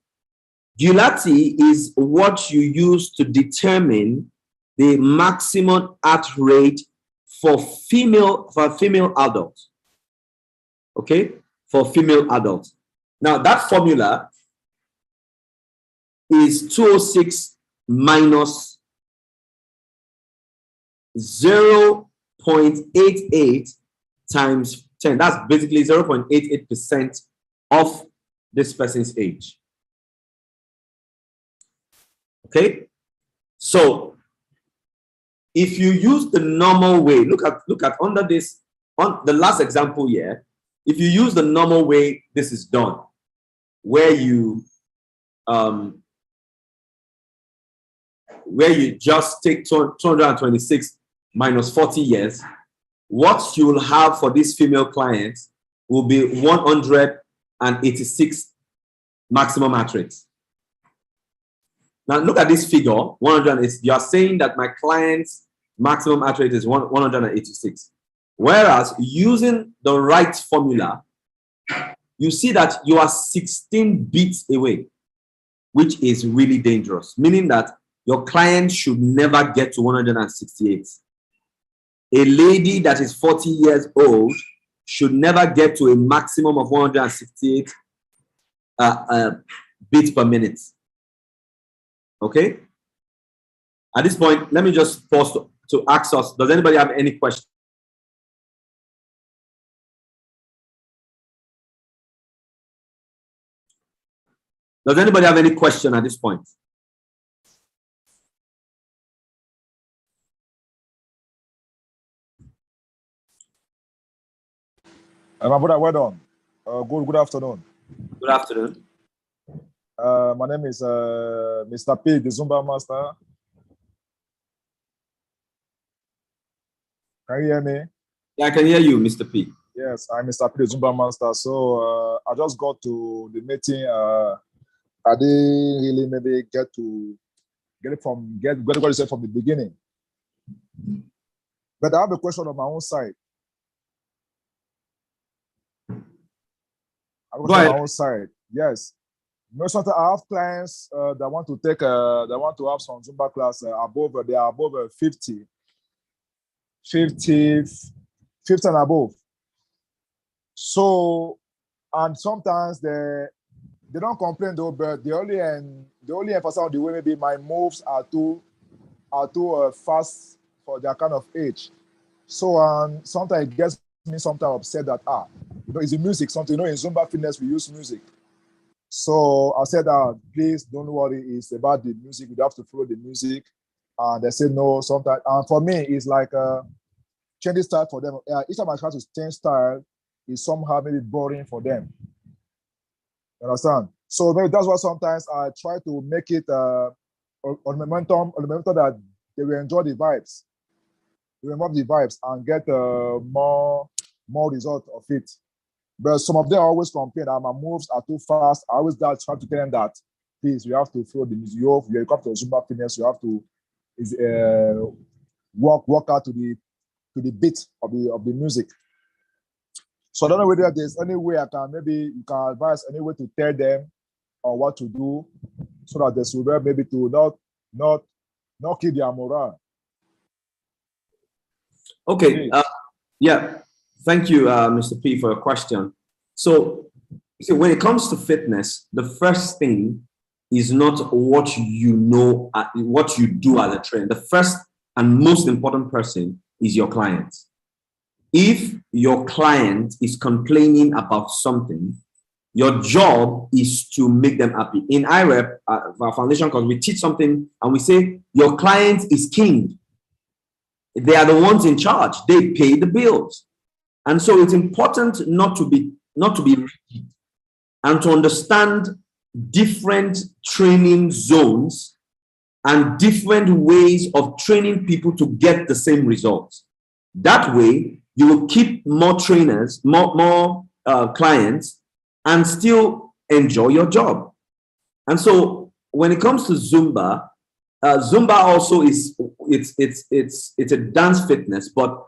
Gulati is what you use to determine the maximum heart rate for female adults. Okay, for female adults. Now that formula is 206 minus 0.88 times 10. That's basically 0.88% of this person's age. Okay, so if you use the normal way, look at under this, on the last example here, if you use the normal way this is done, where you just take 226 minus 40 years, what you will have for this female client will be 186 maximum heart rate. Now look at this figure, 100. You are saying that my client's maximum heart rate is 186. Whereas using the right formula, you see that you are 16 beats away, which is really dangerous, meaning that your client should never get to 168. A lady that is 40 years old should never get to a maximum of 168 beats per minute. Okay? At this point, let me just pause to ask us, does anybody have any questions? Does anybody have any question at this point? My brother, well done. Good afternoon. Good afternoon. My name is Mr. P, the Zumba Master. Can you hear me? Yeah, I can hear you, Mr. P. Yes, I'm Mr. P, the Zumba Master. So I just got to the meeting. I didn't really maybe get it from the beginning. But I have a question on my own side. On my own side, yes. Sometimes I have clients that want to take, that want to have some Zumba class above. They are above 50 and above. So, and sometimes they don't complain though, but they only emphasize on the way maybe my moves are too fast for their kind of age. So sometimes it gets me sometimes upset that it's the music, something, in Zumba fitness we use music. So I said please don't worry, it's about the music, you have to follow the music. And they said no, sometimes. And for me, it's like changing style for them. Each time I try to change style, it's somehow maybe boring for them. You understand? So maybe that's why sometimes I try to make it on momentum that they will enjoy the vibes. They will enjoy the vibes and get more result of it. But some of them always complain that my moves are too fast. I always try to tell them that, please, you have to follow the music. You come to Zumba fitness, you have to walk out to the beat of the music. So I don't know whether there's any way you can advise any way to tell them on what to do so that they should be maybe to not kill their morale. Okay. Yeah. Thank you, Mr. P, for your question. So when it comes to fitness, the first thing is not what you know, what you do as a trainer. The first and most important person is your client. If your client is complaining about something, Your job is to make them happy. In IREP, our foundation course, we teach something and we say, your client is king. They are the ones in charge. They pay the bills. And so it's important not to be rigid and to understand different training zones and different ways of training people to get the same results. That way, you will keep more trainers, more clients, and still enjoy your job. And so when it comes to Zumba, Zumba also it's a dance fitness, but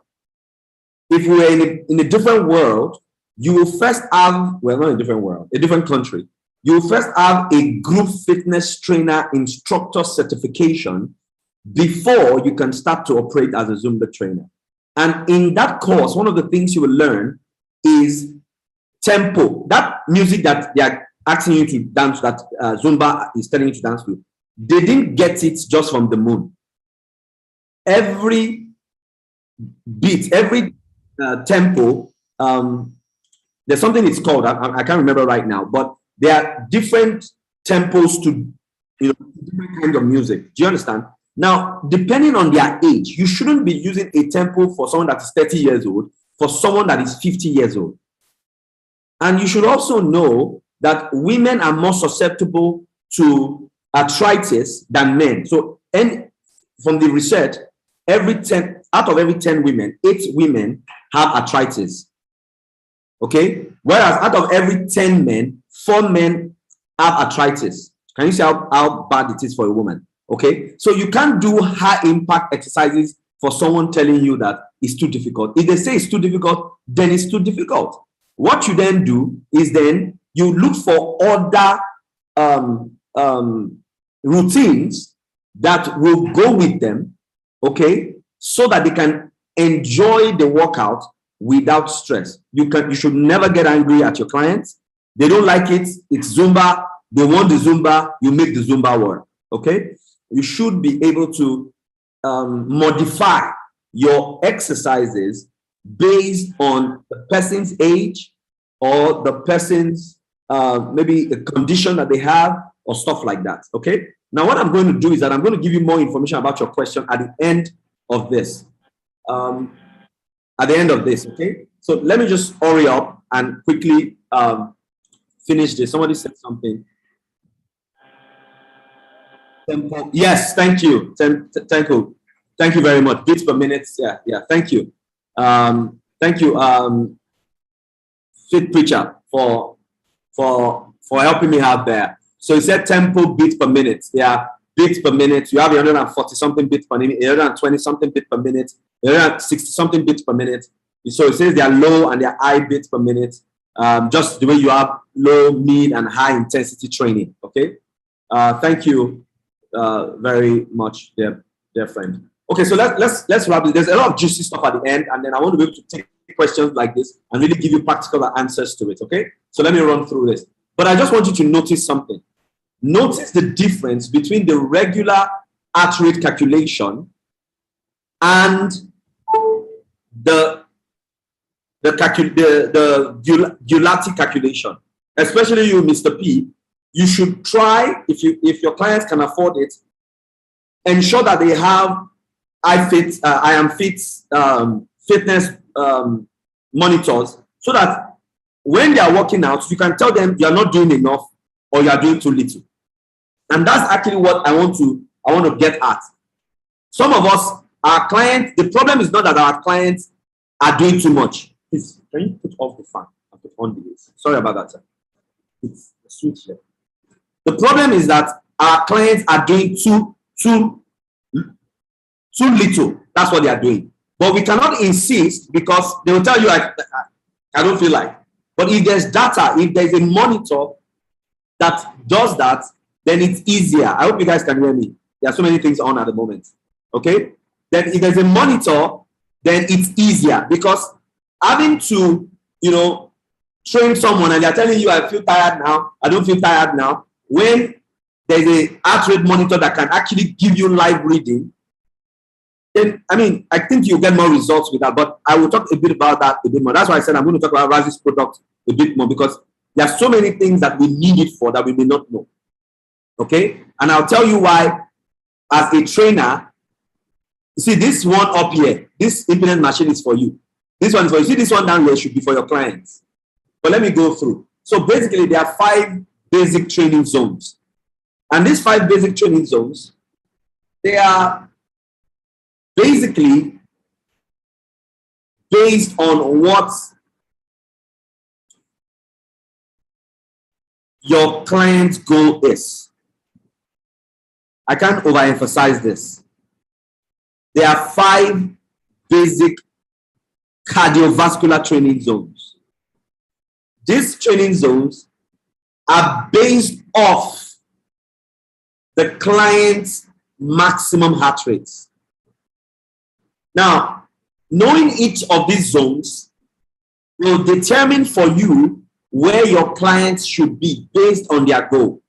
if we're in a different world, you will first have, well, not a different world, a different country. You will first have a group fitness trainer instructor certification before you can start to operate as a Zumba trainer. And in that course, one of the things you will learn is tempo. That music that they are asking you to dance, that Zumba is telling you to dance with, they didn't get it just from the moon. Every beat, every tempo, there's something it's called, I can't remember right now, but there are different tempos to, different kinds of music. Do you understand? Now, depending on their age, you shouldn't be using a tempo for someone that is 30 years old, for someone that is 50 years old. And you should also know that women are more susceptible to arthritis than men. So, and from the research, out of every 10 women, 8 women have arthritis. Okay? Whereas out of every 10 men, 4 men have arthritis. Can you see how bad it is for a woman? Okay? So you can't do high impact exercises for someone telling you that it's too difficult. If they say it's too difficult, then it's too difficult. What you then do is then you look for other routines that will go with them, okay, so that they can enjoy the workout without stress. You should never get angry at your clients. They don't like it. It's Zumba. They want the Zumba. You make the Zumba work. Okay. You should be able to modify your exercises based on the person's age or the person's maybe a condition that they have or stuff like that. Okay. Now, what I'm going to do is that I'm going to give you more information about your question at the end of this. Okay? So let me just hurry up and quickly finish this. Somebody said something. Tempo. Yes, thank you. Thank you very much. Beats per minute. Yeah. Thank you. Thank you, Fit Preacher, for helping me out there. So he said tempo beats per minute. Yeah, beats per minute. You have 140 something beats per minute, 120 something beats per minute, 160 something beats per minute. So it says they are low and they are high beats per minute. Just the way you have low, mid, and high intensity training. Okay. Thank you very much, dear friend. Okay, so let's wrap it. There's a lot of juicy stuff at the end, and then I want to be able to take questions like this and really give you practical answers to it. Okay. So let me run through this. But I just want you to notice something. Notice the difference between the regular heart rate calculation and the Gulati calculation. Especially you, Mr. P, you should try, if your clients can afford it, ensure that they have fitness monitors, so that when they are working out, you can tell them you are not doing enough or you are doing too little. And that's actually what I want to get at. Some of us, our clients, the problem is not that our clients are doing too much. Please, can you put off the fan and put on the AC? Sorry about that, sir. It's a switch here. The problem is that our clients are doing too little. That's what they are doing. But we cannot insist, because they will tell you, I don't feel like. But if there's data, if there's a monitor that does that, then it's easier. I hope you guys can hear me. There are so many things on at the moment. Okay? Then if there's a monitor, then it's easier, because having to, train someone and they're telling you, I feel tired now, I don't feel tired now, when there's a heart rate monitor that can actually give you live reading, then, I think you'll get more results with that. But I will talk a bit about that a bit more. That's why I said I'm going to talk about Razi's product a bit more, because There are so many things that we need it for that we may not know. Okay? And I'll tell you why, as a trainer, you see this one up here, this implement machine is for you. This one is for you. See this one down here should be for your clients. But let me go through. So basically, there are 5 basic training zones. And these 5 basic training zones, they are basically based on what your client's goal is. I can't overemphasize this. There are 5 basic cardiovascular training zones. These training zones are based off the client's maximum heart rates. Now, knowing each of these zones will determine for you where your clients should be based on their goal.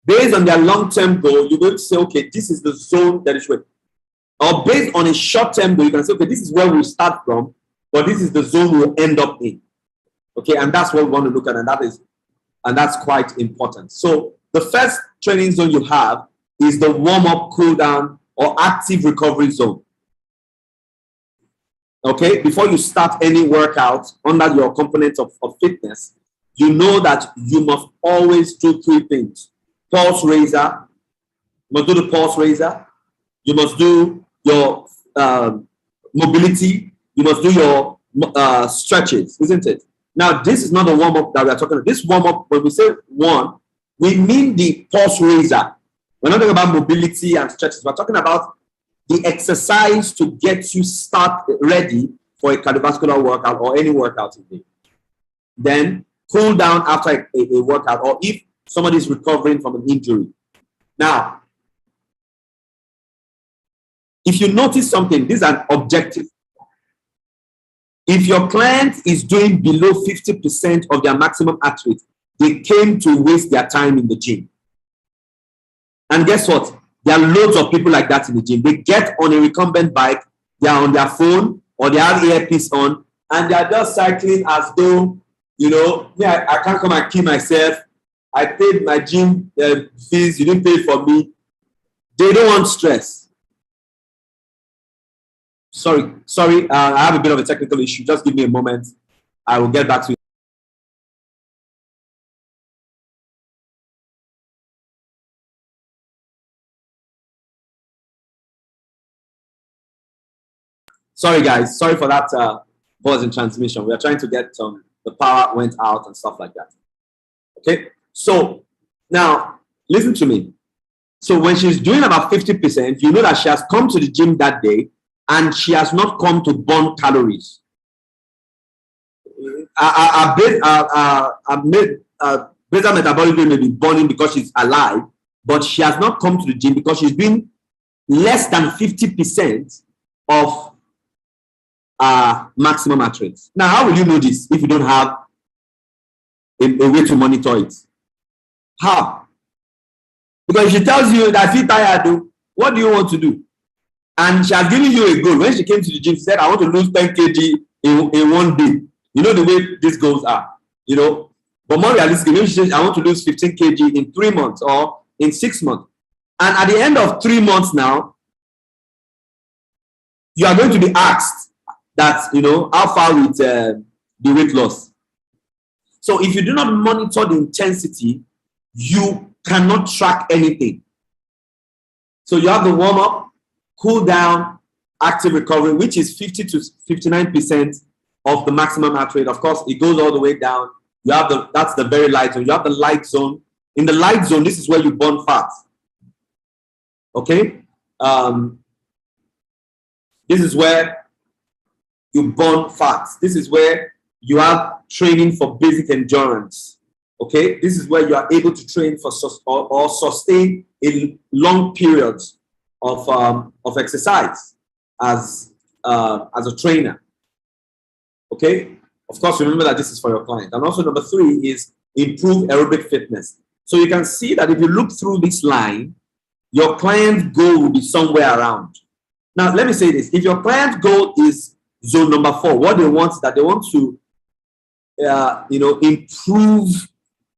Based on their long-term goal, you're going to say, okay, this is the zone that is right. Or based on a short-term goal, you can say, okay, this is where we start from, but this is the zone we'll end up in. Okay, and that's what we want to look at, and that's quite important. So the first training zone you have is the warm-up, cool-down, or active recovery zone. Okay, before you start any workout under your components of fitness, you know that you must always do 3 things. Pulse raiser, you must do the pulse raiser, you must do your mobility, you must do your stretches, isn't it? Now, this is not a warm-up that we are talking about. This warm-up, when we say one, we mean the pulse raiser. We're not talking about mobility and stretches. We're talking about the exercise to get you ready for a cardiovascular workout or any workout today. Then cool down after a workout, or if somebody is recovering from an injury. Now, if you notice something, this is an objective. If your client is doing below 50% of their maximum heart rate, they came to waste their time in the gym. And guess what? There are loads of people like that in the gym. They get on a recumbent bike, they are on their phone, or they have earpiece on, and they are just cycling as though, you know, I can't come and kill myself. I paid my gym fees, you didn't pay for me. They don't want stress. Sorry, I have a bit of a technical issue. Just give me a moment. I will get back to you. Sorry, guys. Sorry for that pause in transmission. We are trying to get the power went out and stuff like that. Okay. So now listen to me. So when she's doing about 50%, you know that she has come to the gym that day and she has not come to burn calories. Beta metabolism may be burning because she's alive, but she has not come to the gym because she's doing less than 50% of maximum heart rate. Now, how will you know this if you don't have a way to monitor it? How? Because she tells you that she's tired, what do you want to do? And she has given you a goal. When she came to the gym, she said, I want to lose 10 kg in one day. You know the way these goals are, you know. But more realistically, maybe she says, I want to lose 15 kg in 3 months or in 6 months. And at the end of 3 months now, you are going to be asked that, you know, how far with the weight loss. So if you do not monitor the intensity, you cannot track anything. So you have the warm-up, cool down, active recovery, which is 50 to 59% of the maximum heart rate. Of course, it goes all the way down. You have that's the very light zone. You have the light zone. In the light zone, this is where you burn fat. Okay? This is where you burn fat. This is where you have training for basic endurance. Okay? This is where you are able to train for or sustain in long periods of exercise as a trainer. Okay? Of course, remember that this is for your client. And also number 3 is improve aerobic fitness. So you can see that if you look through this line, your client's goal will be somewhere around. Now, let me say this. If your client's goal is zone number 4, what they want is that they want to improve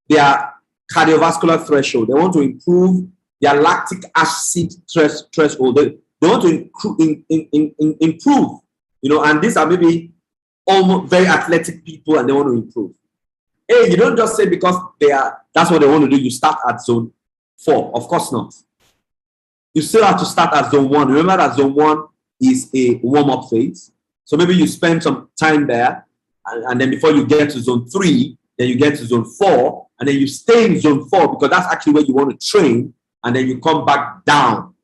their cardiovascular threshold. They want to improve their lactic acid threshold. They want to improve, and these are maybe almost very athletic people and they want to improve. Hey, you don't just say because that's what they want to do, you start at zone 4. Of course not. You still have to start at zone 1. Remember that zone 1 is a warm-up phase. So maybe you spend some time there, and then before you get to zone 3, then you get to zone 4, and then you stay in zone 4 because that's actually where you want to train, and then you come back down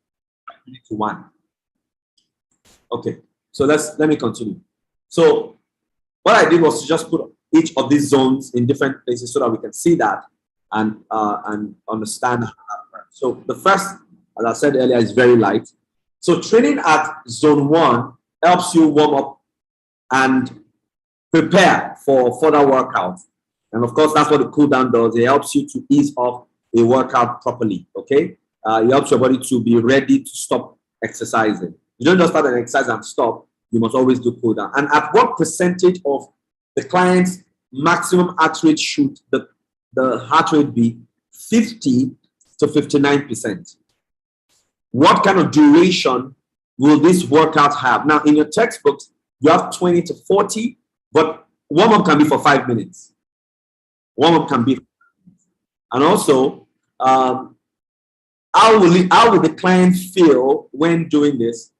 to 1. Okay, so let me continue. So what I did was to just put each of these zones in different places so that we can see that and understand how that works. So the first, as I said earlier, is very light. So training at zone 1 helps you warm up and prepare for further workouts. And of course, that's what the cool down does. It helps you to ease off a workout properly, okay? It helps your body to be ready to stop exercising. You don't just start an exercise and stop. You must always do cool down. And at what percentage of the client's maximum heart rate should the heart rate be? 50 to 59%. What kind of duration will this workout have? Now, in your textbooks, you have 20 to 40, but warm-up can be for 5 minutes. Warm-up can be. And also, how will the client feel when doing this?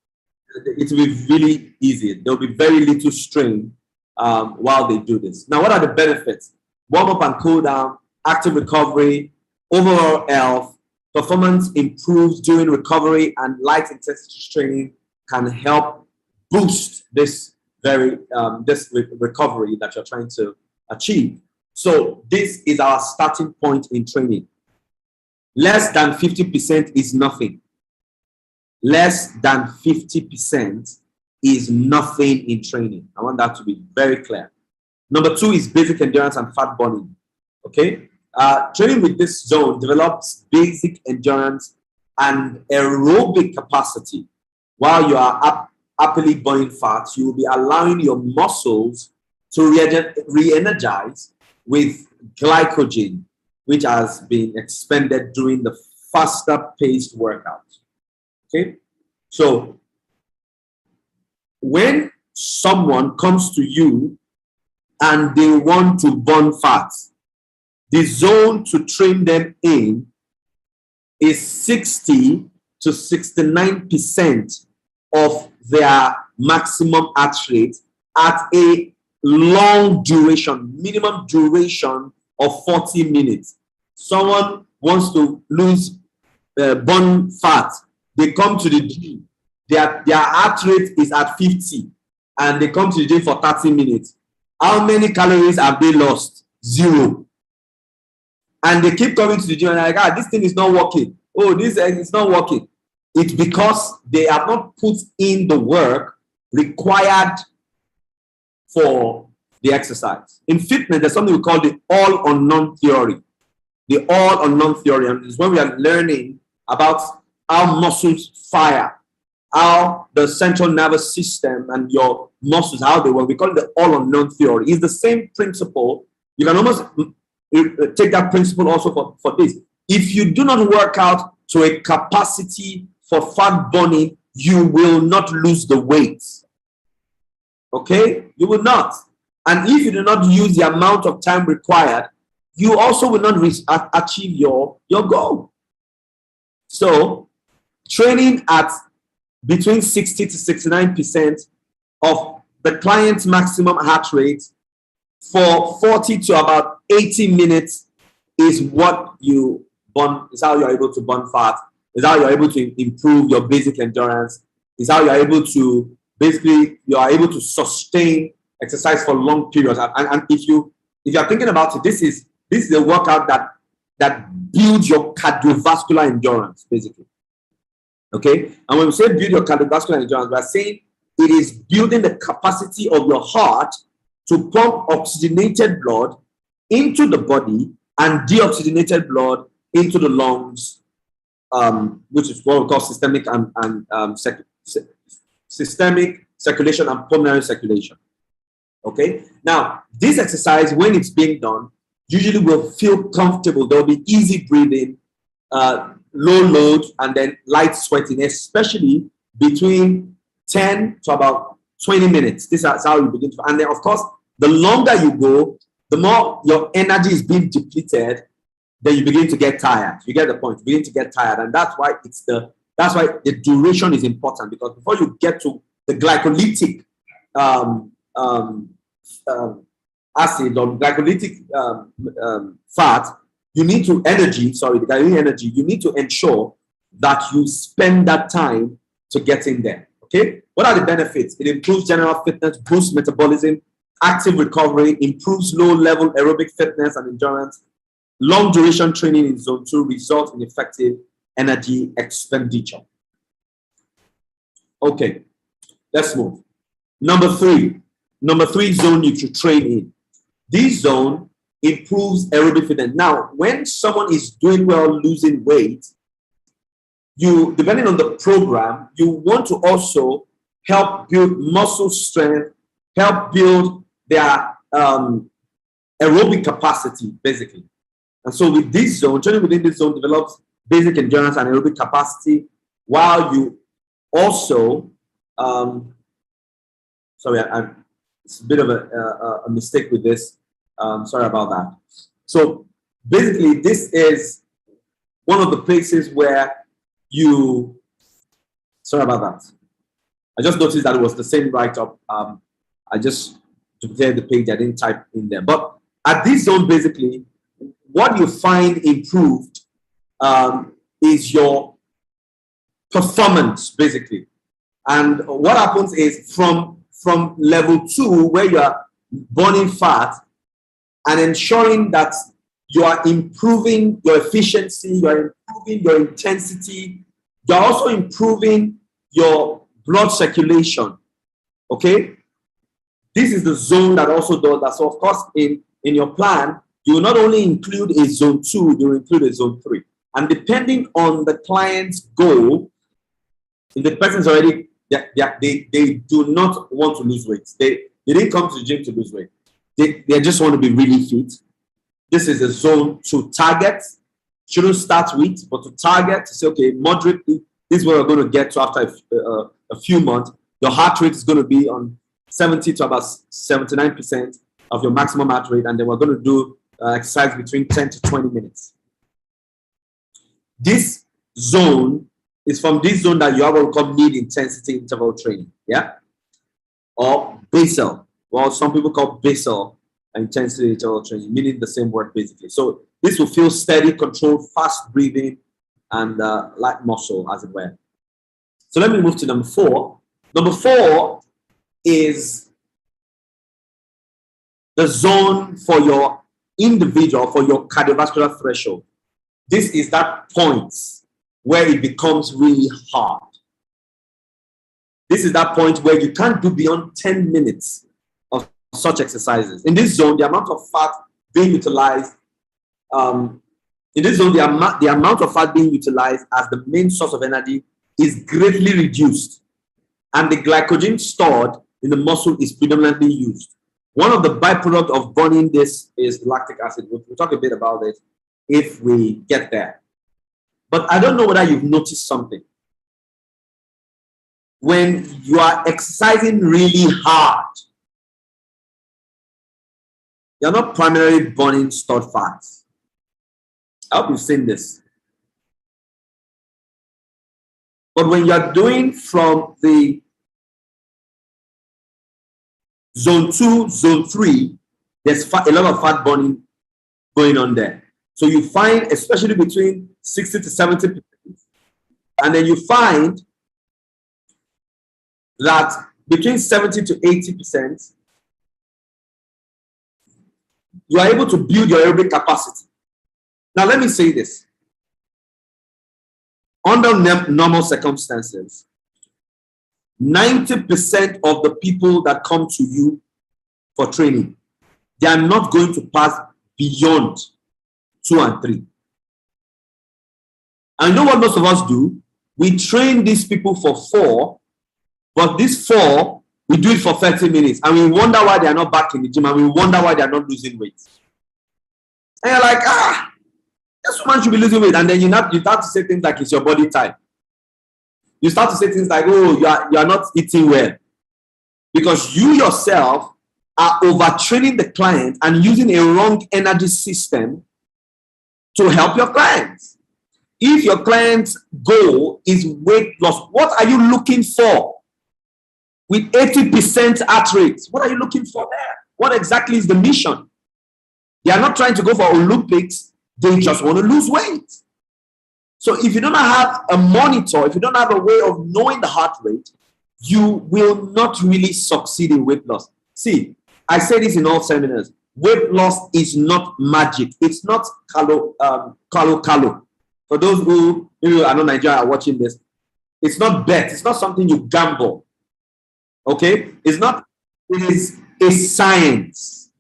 It will be really easy. There will be very little strain while they do this. Now, what are the benefits? Warm-up and cool down, active recovery, overall health, performance improves during recovery, and light intensity training can help boost this recovery that you're trying to achieve. So this is our starting point in training. Less than 50% is nothing. Less than 50% is nothing in training. I want that to be very clear. Number 2 is basic endurance and fat burning. Okay? Training with this zone develops basic endurance and aerobic capacity. While you are happily burning fat, you will be allowing your muscles to re-energize with glycogen, which has been expended during the faster paced workout. Okay? So when someone comes to you and they want to burn fat, the zone to train them in is 60 to 69% of their maximum heart rate at a long duration, minimum duration of 40 minutes. Someone wants to burn fat. They come to the gym. Their heart rate is at 50 and they come to the gym for 30 minutes. How many calories have they lost? 0. And they keep coming to the gym and they're like, this thing is not working. Oh, this is not working. It's because they have not put in the work required for the exercise. In fitness, there's something we call the all or none theory. The all or none theory, and it's when we are learning about how muscles fire, how the central nervous system and your muscles, how they work. We call it the all or none theory. It's the same principle. You can almost take that principle also for this. If you do not work out to a capacity for fat burning, you will not lose the weight. Okay? You will not. And if you do not use the amount of time required, you also will not achieve your goal. So, training at between 60 to 69% of the client's maximum heart rate for 40 to about 80 minutes is what you burn, is how you're able to burn fat, is how you're able to improve your basic endurance, is how you're able to, basically, you are able to sustain exercise for long periods. And if you're thinking about it, this is a workout that builds your cardiovascular endurance, basically. Okay? And when we say build your cardiovascular endurance, we are saying it is building the capacity of your heart to pump oxygenated blood into the body and deoxygenated blood into the lungs, which is what we call systemic systemic circulation and pulmonary circulation. Okay. Now, this exercise, when it's being done, usually will feel comfortable. There will be easy breathing, low load, and then light sweating, especially between 10 to about 20 minutes. This is how you begin to, and then of course, the longer you go, the more your energy is being depleted, then you begin to get tired. You get the point. You begin to get tired, and that's why the duration is important, because before you get to the glycolytic acid or glycolytic fat, you need to the glycolytic energy. You need to ensure that you spend that time to get in there. Okay. What are the benefits? It improves general fitness, boosts metabolism, active recovery, improves low-level aerobic fitness and endurance. Long duration training in zone 2 results in effective energy expenditure. Okay, let's move. Number three zone you should train in. This zone improves aerobic fitness. Now, when someone is doing well, losing weight, you, depending on the program, you want to also help build muscle strength, help build their aerobic capacity, basically. And so with this zone, training within this zone develops basic endurance and aerobic capacity, while you also, it's a bit of a mistake with this. Sorry about that. So basically, this is one of the places where sorry about that. I just noticed that it was the same write-up. I just duplicated the page, I didn't type in there. But at this zone, basically, what you find improved is your performance, basically. And what happens is from level 2, where you are burning fat and ensuring that you are improving your efficiency, you are improving your intensity, you are also improving your blood circulation. Okay? This is the zone that also does that. So, of course, in your plan, you will not only include a zone 2, you will include a zone 3. And depending on the client's goal, if the person's already, they do not want to lose weight. They didn't come to the gym to lose weight. They just want to be really fit. This is a zone to target. Shouldn't start with, but to target, to say, okay, moderately, this is what we're going to get to after a few months. Your heart rate is going to be on 70 to about 79% of your maximum heart rate, and then we're going to do exercise between 10 to 20 minutes. This zone is from this zone that you have what we call mid-intensity interval training, yeah? Or basal. Well, some people call basal intensity interval training, meaning the same word, basically. So this will feel steady, controlled, fast breathing, and light muscle, as it were. So let me move to number 4. Number 4 is the zone for your individual, for your cardiovascular threshold. This is that point where it becomes really hard. This is that point where you can't do beyond 10 minutes of such exercises. In this zone, the amount of fat being utilized, the amount of fat being utilized as the main source of energy is greatly reduced, and the glycogen stored in the muscle is predominantly used. One of the byproducts of burning this is lactic acid. We'll talk a bit about it if we get there. But I don't know whether you've noticed something. When you are exercising really hard, you're not primarily burning stored fats. I hope you've seen this. But when you're doing from the zone 2, zone 3, there's a lot of fat burning going on there. So you find, especially between 60 to 70%, and then you find that between 70 to 80%, you are able to build your aerobic capacity. Now, let me say this. Under normal circumstances, 90% of the people that come to you for training, they are not going to pass beyond 2 and 3. And you know what most of us do? We train these people for 4, but these 4, We do it for 30 minutes and we wonder why they are not back in the gym and we wonder why they are not losing weight. And you're like, this woman should be losing weight. And then you start to say things like it's your body type. You start to say things like, oh, you are not eating well. Because you yourself are overtraining the client and using a wrong energy system to help your clients. If your client's goal is weight loss, what are you looking for? With 80% heart rate, what are you looking for there? What exactly is the mission? They are not trying to go for Olympics. They just want to lose weight. So if you don't have a monitor, if you don't have a way of knowing the heart rate, you will not really succeed in weight loss. See, I say this in all seminars. Weight loss is not magic. It's not calo. For those who I know Nigeria are watching this, it's not bet. It's not something you gamble. Okay? It's not. It is a science.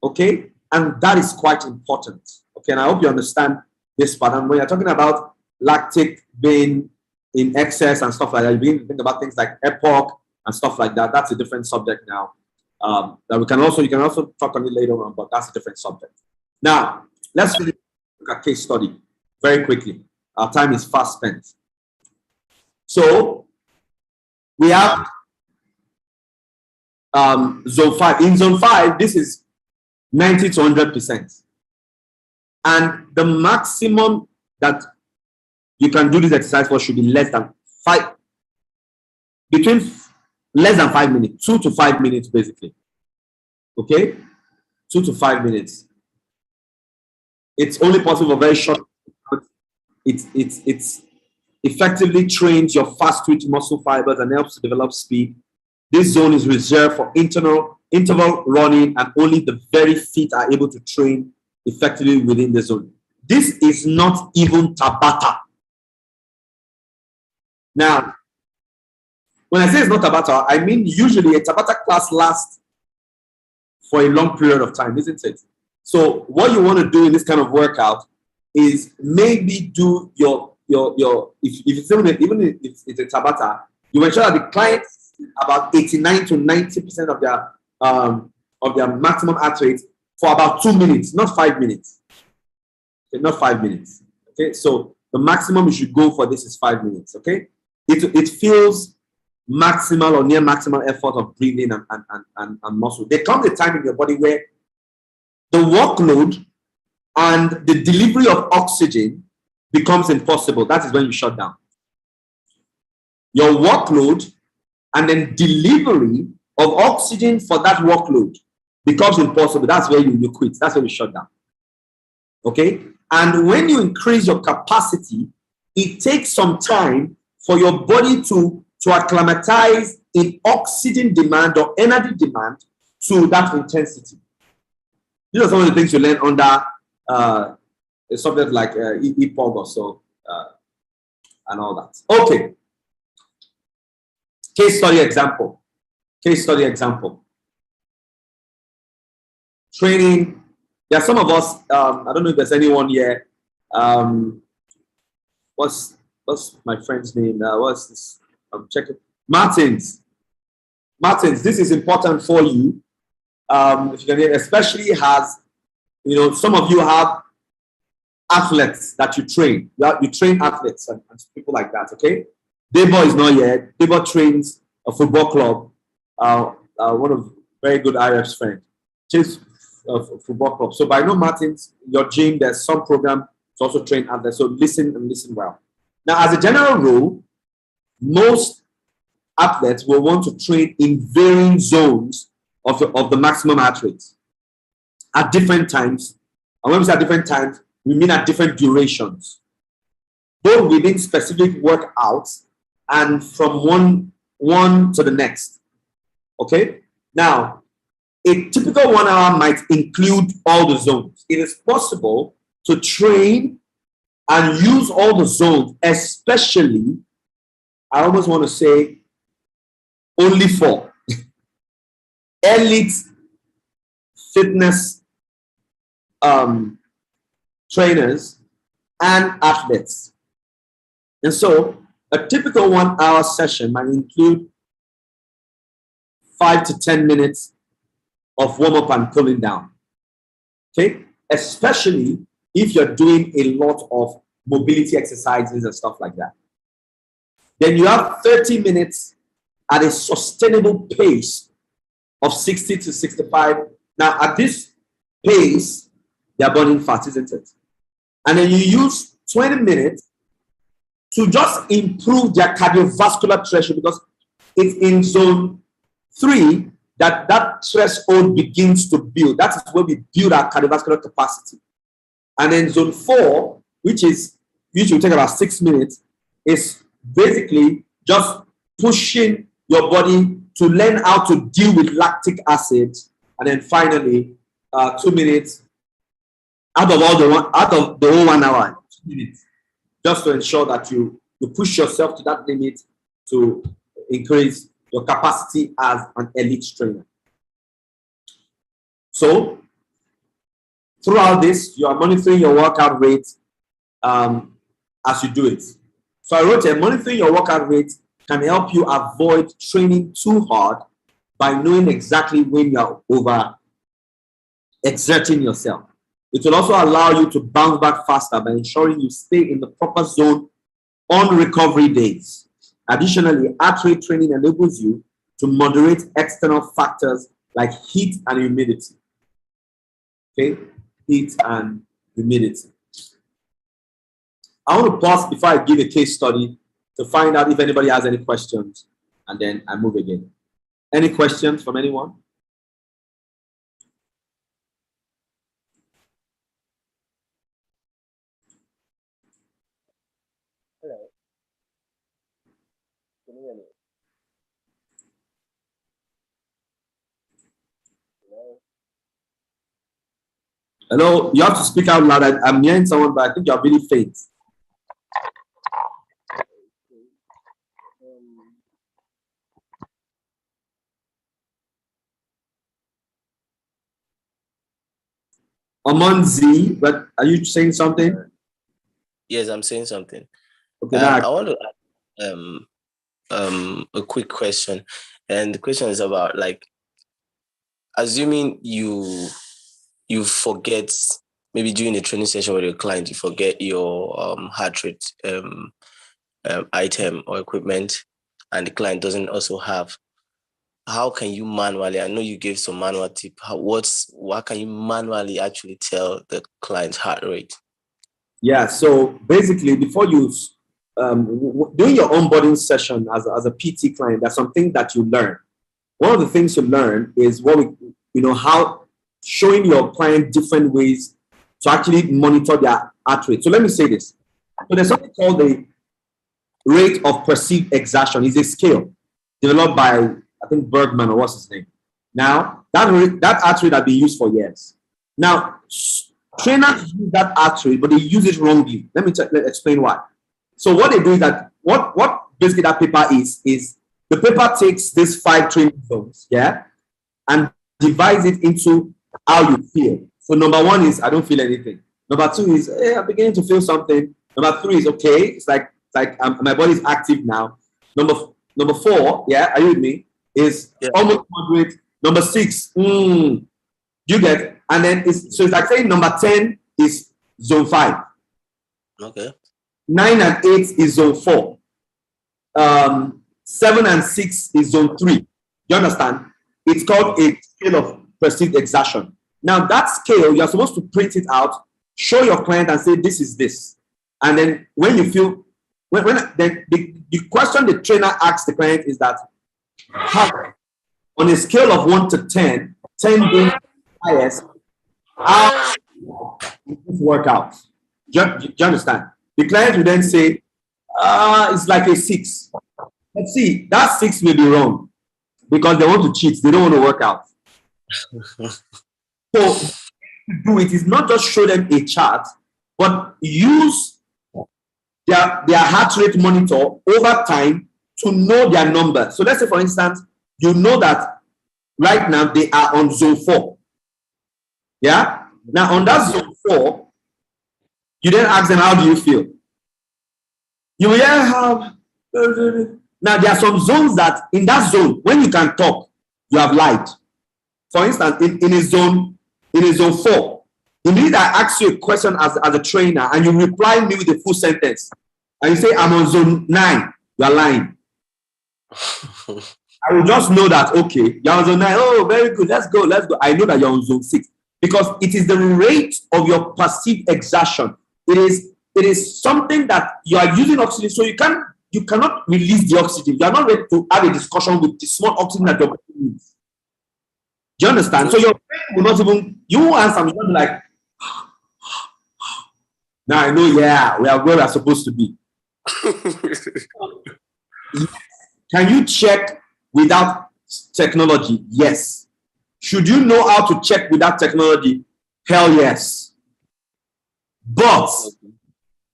Okay? And that is quite important. Okay? And I hope you understand this part. And when you're talking about lactic being in excess and stuff like that, you begin to think about things like epoch and stuff like that. That's a different subject now. That you can also talk on it later on, but that's a different subject. Now, let's look at case study very quickly. Our time is fast spent. So we have zone 5. In zone 5, this is 90 to 100%. And the maximum that you can do this exercise for should be less than 5 minutes, 2 to 5 minutes, basically. Okay, 2 to 5 minutes. It's only possible for very short. It's effectively trains your fast twitch muscle fibers and helps to develop speed. This zone is reserved for interval running, and only the very fit are able to train effectively within the zone. This is not even Tabata. Now, when I say it's not Tabata, I mean usually a Tabata class lasts for a long period of time, isn't it? So what you want to do in this kind of workout is maybe do your if it's even if it's a Tabata, you ensure that the client about 89 to 90% of their maximum heart rate for about 2 minutes, not 5 minutes. Okay, not 5 minutes. Okay, so the maximum you should go for this is 5 minutes. Okay, it feels maximal or near maximal effort of breathing and muscle. There comes a time in your body where the workload and the delivery of oxygen becomes impossible. That is when you shut down. Your workload and then delivery of oxygen for that workload becomes impossible. That's where you quit. That's when you shut down. Okay? And when you increase your capacity, it takes some time for your body to acclimatize in oxygen demand or energy demand to that intensity. These are some of the things you learn under a subject like EPOG or so and all that. Okay. Case study example. Training. There are some of us, I don't know if there's anyone here. What's my friend's name? What's this? I'm checking. Martins, this is important for you. If you can hear, especially some of you have athletes that you train. You train athletes and people like that, okay? Debo is not yet. Debo trains a football club. One of very good IRF's friends. Chase football club. So by no Martins, your gym, there's some program to also train athletes. So listen and listen well. Now, as a general rule, most athletes will want to train in varying zones of the maximum heart rate at different times. And when we say at different times, we mean at different durations, both within specific workouts and from one to the next. Okay? Now, a typical 1 hour might include all the zones. It is possible to train and use all the zones, especially, I almost want to say, only for elite fitness trainers and athletes. And so a typical 1 hour session might include 5 to 10 minutes of warm-up and cooling down. Okay? Especially if you're doing a lot of mobility exercises and stuff like that. Then you have 30 minutes at a sustainable pace of 60 to 65. Now, at this pace, they're burning fat, isn't it? And then you use 20 minutes to just improve their cardiovascular threshold, because it's in zone 3 that threshold begins to build. That is where we build our cardiovascular capacity. And then zone 4, which will take about 6 minutes, is basically just pushing your body to learn how to deal with lactic acid. And then finally, 2 minutes out of the whole 1 hour, 2 minutes, just to ensure that you push yourself to that limit to increase your capacity as an elite trainer. So throughout this, you are monitoring your workout rate as you do it. So I wrote here, monitoring your workout rate can help you avoid training too hard by knowing exactly when you're over exerting yourself. It will also allow you to bounce back faster by ensuring you stay in the proper zone on recovery days. Additionally, heart rate training enables you to moderate external factors like heat and humidity. Okay, heat and humidity. I want to pause before I give a case study to find out if anybody has any questions, and then I move again. Any questions from anyone? Hello. Can you hear me? Hello, you have to speak out loud. I'm hearing someone, but I think you're really faint. Amonzi, but are you saying something? Yes, I'm saying something. Okay, I want to ask a quick question, and the question is about, like, assuming you forget, maybe during a training session with your client, you forget your heart rate item or equipment, and the client doesn't also have. How can you manually? I know you gave some manual tip. What can you manually actually tell the client's heart rate? Yeah. So basically, before you doing your onboarding session as a PT client, there's something that you learn. One of the things you learn is how showing your client different ways to actually monitor their heart rate. So let me say this. So there's something called the rate of perceived exertion. It's a scale developed by, I think, Bergman, or what's his name. Now, that heart rate has been used for years. Now, trainers use that heart rate, but they use it wrongly. Let me explain why. So what they do is that what basically that paper is the paper takes these 5 training zones, yeah, and divides it into how you feel. So number 1 is I don't feel anything. Number 2 is I'm beginning to feel something. Number 3 is okay. It's like my body is active now. Number 4, yeah, are you with me? Is almost moderate. Number 6, you get, and then it's like saying number 10 is zone 5. Okay. 9 and 8 is zone 4. 7 and 6 is zone 3. You understand? It's called a scale of perceived exertion. Now that scale, you're supposed to print it out, show your client, and say this is this. And then when you feel, the question the trainer asks the client is that, on a scale of 1 to 10, 10 being highest, how this workout? Do you understand? The client will then say, it's like a 6. Let's see, that 6 may be wrong because they want to cheat. They don't want to work out. So, to do it is not just show them a chart, but use their heart rate monitor over time to know their number. So let's say, for instance, you know that right now they are on zone 4. Yeah? Now on that zone 4, you then ask them, how do you feel? You will have... Now there are some zones that, in that zone, when you can talk, you have lied. For instance, in a zone 4, immediately I ask you a question as a trainer and you reply me with a full sentence and you say, I'm on zone 9, you are lying. I will just know that, okay, you're on zone 9. Oh, very good. Let's go. I know that you're on zone 6 because it is the rate of your perceived exertion. It is something that you are using oxygen, so you cannot release the oxygen. You are not ready to have a discussion with the small oxygen that your body needs. Do you understand? So your brain will not even, you will answer, you're going to be like, now I know, yeah, we are where we are supposed to be. Can you check without technology? Yes. Should you know how to check without technology? Hell yes. But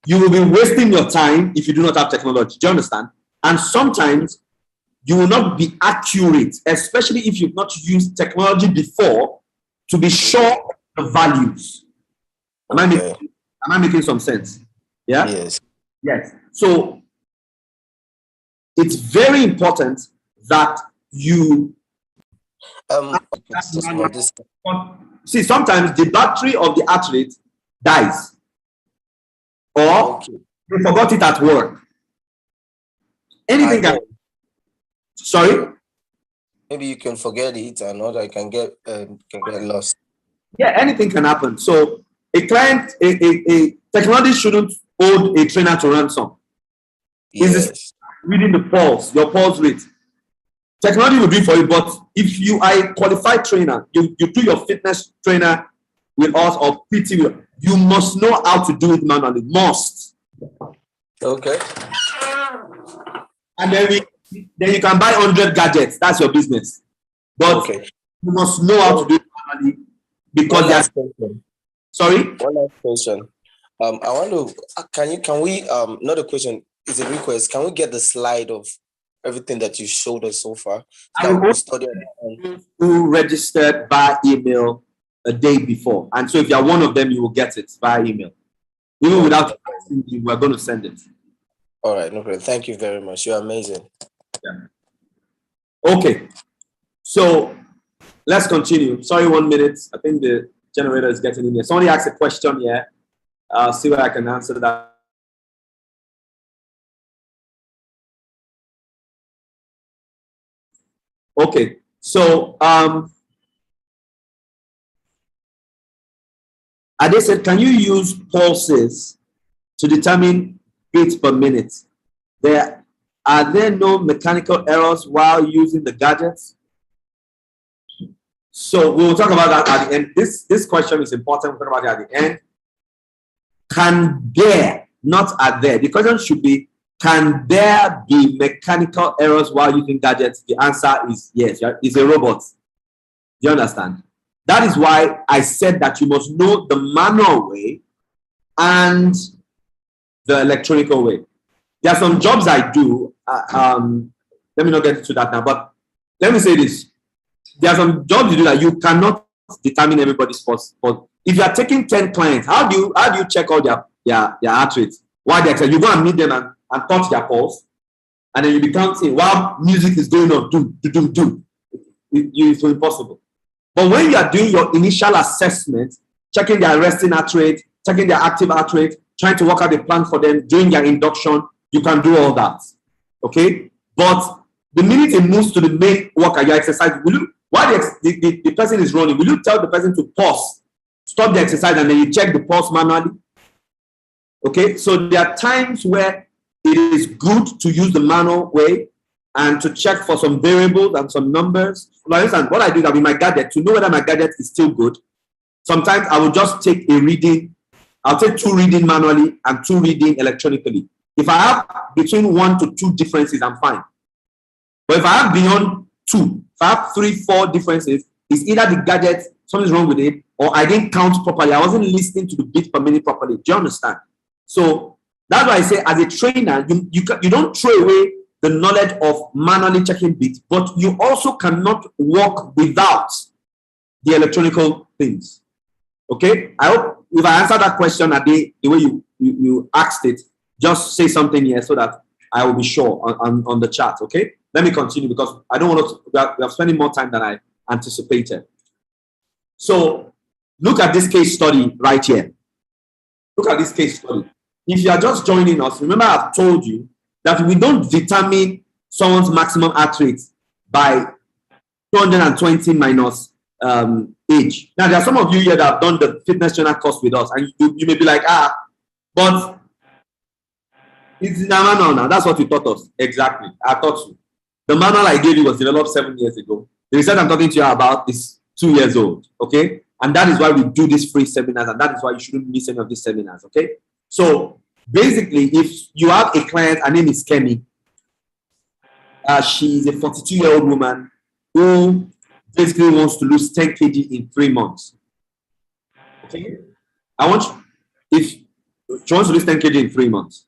you will be wasting your time if you do not have technology. Do you understand? And sometimes you will not be accurate, especially if you've not used technology before to be sure of the values. Am I making some sense? Yeah? Yes. So it's very important that you see, sometimes the battery of the athlete dies, or they forgot it at work. Anything can. Sorry. Maybe you can forget it, and other can get lost. Yeah, anything can happen. So a client, a technology shouldn't hold a trainer to ransom. Is reading the pulse, your pulse rate. Technology will do it for you, but if you are a qualified trainer, you do your fitness trainer with us or PT, you must know how to do it manually. Must. Okay. And then you can buy 100 gadgets. That's your business. But you must know how to do it manually because there's. Sorry. One last question. I want to. Can we? Not a question. It's a request. Can we get the slide of everything that you showed us so far? Who registered by email a day before, and so if you are one of them, you will get it by email. Even without asking you, we're going to send it. All right, no problem. Thank you very much. You're amazing. Yeah. Okay, so let's continue. Sorry, 1 minute. I think the generator is getting in here. Somebody asked a question here. I'll see whether I can answer that. Okay, so Ade said, can you use pulses to determine beats per minute? Are there no mechanical errors while using the gadgets? So we'll talk about that at the end. This question is important. We'll talk about it at the end. Can there, not are there, the question should be, can there be mechanical errors while using gadgets? The answer is yes. It's a robot. Do you understand? That is why I said that you must know the manual way and the electronic way. There are some jobs I do. Let me not get into that now, but let me say this. There are some jobs you do that you cannot determine everybody's pulse. But if you are taking 10 clients, how do you check all their heart rates? Why they you go and meet them and touch their pulse, and then you be counting while music is going on. Do. It's impossible. But when you are doing your initial assessment, checking their resting heart rate, checking their active heart rate, trying to work out a plan for them, doing their induction, you can do all that. Okay? But the minute it moves to the main worker, your exercise, while the person is running, will you tell the person to pause, stop the exercise, and then you check the pulse manually? Okay? So there are times where it is good to use the manual way and to check for some variables and some numbers. For instance, what I do is that with my gadget, to know whether my gadget is still good, sometimes I will just take a reading. I'll take 2 reading manually and 2 reading electronically. If I have between 1 to 2 differences, I'm fine. But if I have beyond 2, if I have 3, 4 differences, it's either the gadget, something's wrong with it, or I didn't count properly. I wasn't listening to the beat per minute properly. Do you understand? So that's why I say, as a trainer, you don't throw away the knowledge of manually checking beats, but you also cannot work without the electronic things. Okay? I hope if I answer that question at the way you asked it, just say something here so that I will be sure on the chat. Okay? let me continue because I don't want to, we are spending more time than I anticipated. So look at this case study right here. Look at this case study. If you are just joining us, remember I've told you that we don't determine someone's maximum heart rate by 220 minus age. Now, there are some of you here that have done the fitness trainer course with us, and you may be like, but it's in a manual now. That's what you taught us. Exactly. I taught you. The manual I gave you was developed 7 years ago. The research I'm talking to you about is 2 years old. Okay? And that is why we do these free seminars, and that is why you shouldn't miss any of these seminars. Okay? So basically, if you have a client, her name is Kemi. She's a 42-year-old woman who basically wants to lose 10 kg in 3 months. Okay? If she wants to lose 10 kg in 3 months,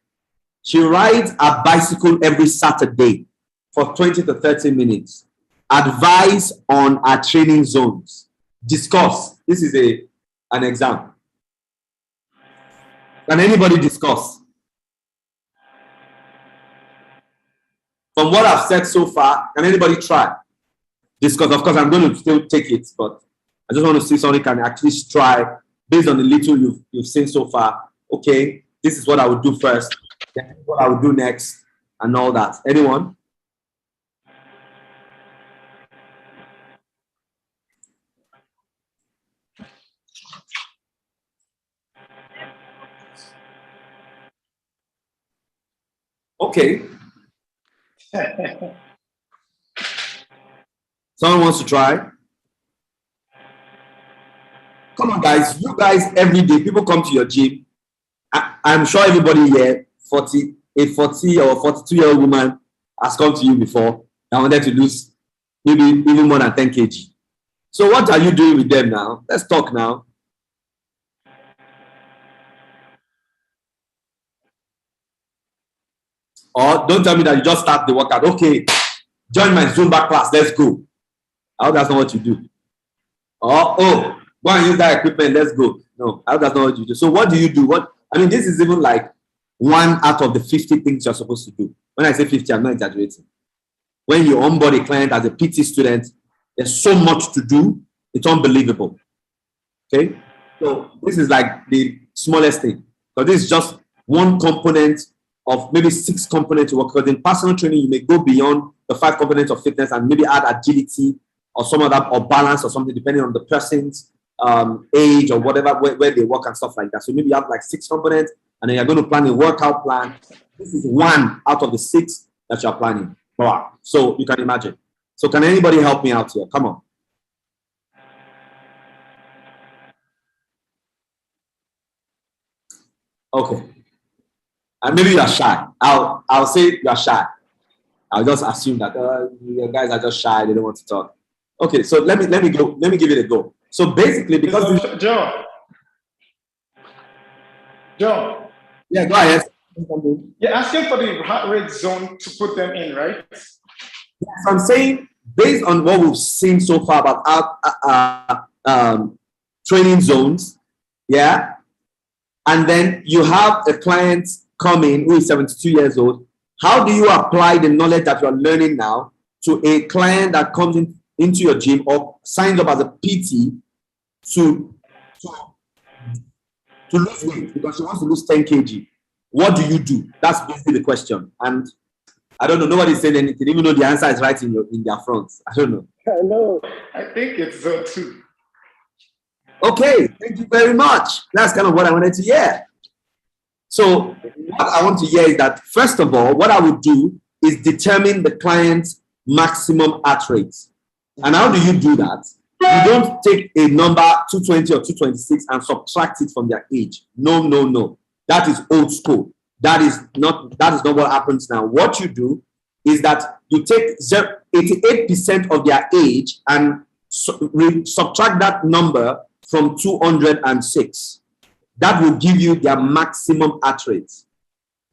she rides a bicycle every Saturday for 20 to 30 minutes. Advise on our training zones. Discuss. This is an exam. Can anybody discuss? From what I've said so far, can anybody try? Discuss. Of course, I'm going to still take it, but I just want to see somebody can actually try based on the little you've seen so far. Okay, this is what I would do first, then what I would do next, and all that. Anyone? Okay. Someone wants to try? Come on, guys. You guys, every day, people come to your gym. I'm sure everybody here, a 40 or 42-year-old woman has come to you before and wanted to lose maybe even more than 10 kg. So what are you doing with them now? Let's talk now. Or don't tell me that you just start the workout. Okay, join my Zumba class. Let's go. I hope that's not what you do. Or, oh, go and use that equipment. Let's go. No, I hope that's not what you do. So what do you do? This is even like 1 out of the 50 things you're supposed to do. When I say 50, I'm not exaggerating. When you onboard a client as a PT student, there's so much to do. It's unbelievable. Okay? So this is like the smallest thing. So this is just one component of maybe 6 components to work. Because in personal training, you may go beyond the 5 components of fitness and maybe add agility or some of that, or balance or something, depending on the person's age or whatever, where they work and stuff like that. So maybe you have like 6 components, and then you're going to plan a workout plan. This is 1 out of the 6 that you're planning. Wow. So you can imagine. So can anybody help me out here? Come on. Okay. And maybe you are shy. I'll say you are shy. I'll just assume that you guys are just shy. They don't want to talk. Okay, so let me go. Let me give it a go. So basically, because Joe. Yeah, go ahead. You're asking for the heart rate zone to put them in, right? Yes, I'm saying based on what we've seen so far about our training zones, yeah, and then you have a client coming who is 72 years old. How do you apply the knowledge that you're learning now to a client that comes into your gym or signs up as a PT to lose weight because she wants to lose 10 kg? What do you do? That's basically the question. And I don't know, nobody's saying anything, even though the answer is right in their fronts. I don't know. No, I think it's zone 2. Okay, thank you very much. That's kind of what I wanted to hear. So what I want to hear is that, first of all, what I would do is determine the client's maximum heart rate. And how do you do that? You don't take a number 220 or 226 and subtract it from their age. No. That is old school. That is not what happens now. What you do is that you take 88% of their age and subtract that number from 206. That will give you their maximum heart rate.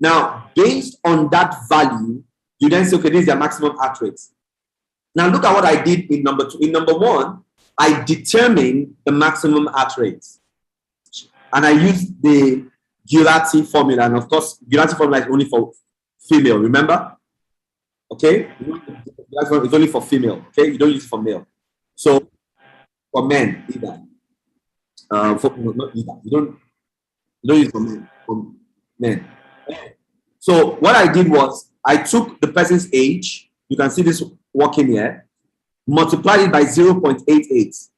Now, based on that value, you then say, okay, this is their maximum heart rate. Now, look at what I did in number 2. In number 1, I determined the maximum heart rate. And I used the Gulati formula. And of course, Gulati formula is only for female, remember? Okay, that's one, it's only for female. Okay, you don't use it for male. So for men, either. Not either. You don't use it for men. So what I did was I took the person's age. You can see this working here. Multiplied it by 0.88,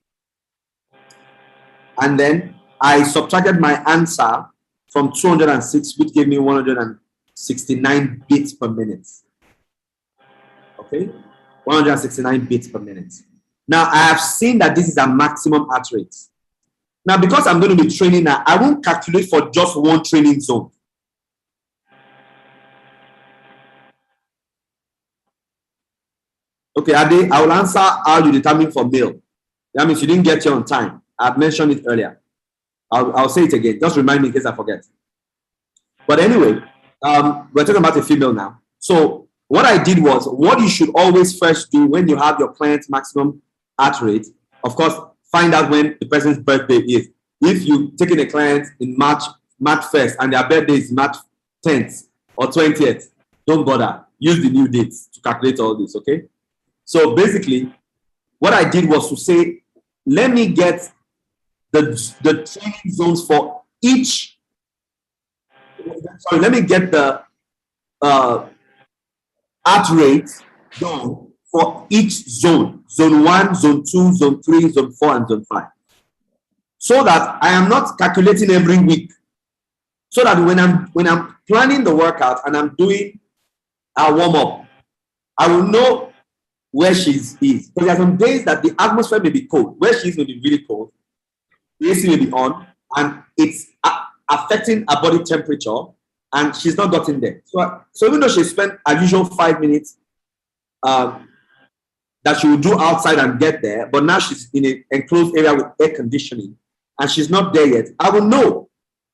and then I subtracted my answer from 206, which gave me 169 beats per minute. Okay, 169 beats per minute. Now I have seen that this is a maximum heart rate. Now, because I'm going to be training now, I won't calculate for just one training zone. Okay, Ade, I will answer how you determine for male. That means you didn't get here on time. I've mentioned it earlier. I'll say it again. Just remind me in case I forget. But anyway, we're talking about a female now. So what I did was, what you should always first do when you have your client's maximum heart rate, of course, find out when the person's birthday is. If you take in a client in March 1st and their birthday is March 10th or 20th, don't bother. Use the new dates to calculate all this, okay? So basically, what I did was to say, let me get the training zones for each. Sorry, let me get the heart rate done for each zone. Zone 1, Zone 2, Zone 3, Zone 4, and Zone 5. So that I am not calculating every week. So that when I'm planning the workout and I'm doing a warm-up, I will know where she is. Because there are some days that the atmosphere may be cold. Where she is may be really cold. The AC may be on, and it's affecting her body temperature, and she's not gotten there. So even though she spent her usual 5 minutes that she will do outside and get there, but now she's in an enclosed area with air conditioning, and she's not there yet, I will know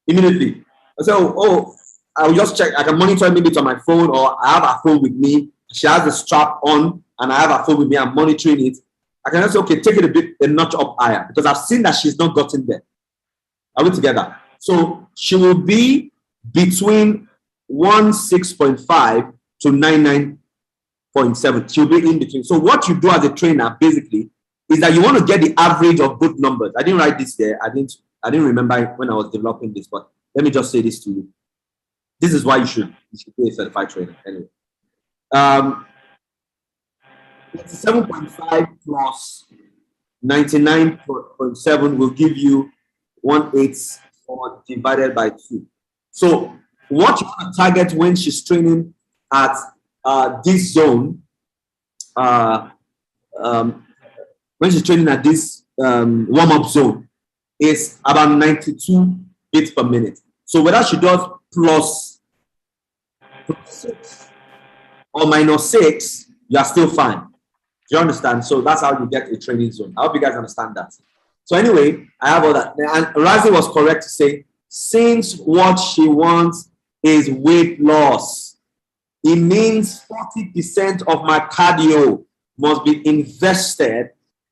immediately. I say, oh, I will just check. I can monitor maybe on my phone, or I have her phone with me. She has the strap on, and I have her phone with me. I'm monitoring it. I can just say, okay, take it a notch up higher, because I've seen that she's not gotten there. Are we together? So she will be between 16.5 to 99.7. She'll be in between. So what you do as a trainer, basically, is that you want to get the average of both numbers. I didn't write this there. I didn't remember when I was developing this, but let me just say this to you. This is why you should be a certified trainer. Anyway, 7.5 plus 99.7 will give you 184 divided by 2. So what you want to target when she's training at this zone, when she's training at this warm-up zone, is about 92 beats per minute. So whether she does plus 6 or minus 6, you are still fine. Do you understand? So that's how you get a training zone. I hope you guys understand that. So anyway, I have all that. And Razi was correct to say, since what she wants is weight loss, it means 40% of my cardio must be invested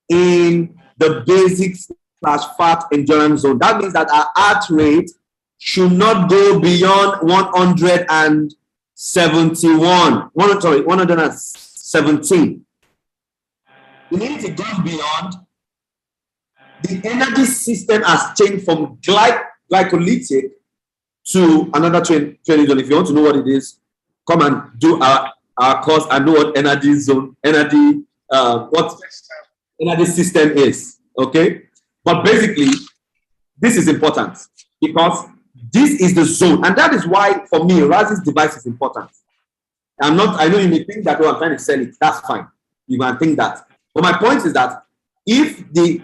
in the basics / fat endurance zone. That means that our heart rate should not go beyond 117. The minute it goes beyond, the energy system has changed from glycolytic to another training zone. If you want to know what it is, come and do our course and know what energy system is. Okay, but basically, this is important because this is the zone, and that is why for me, Razi's device is important. I know you may think that, oh, I'm trying to sell it. That's fine. You can think that. But my point is that if the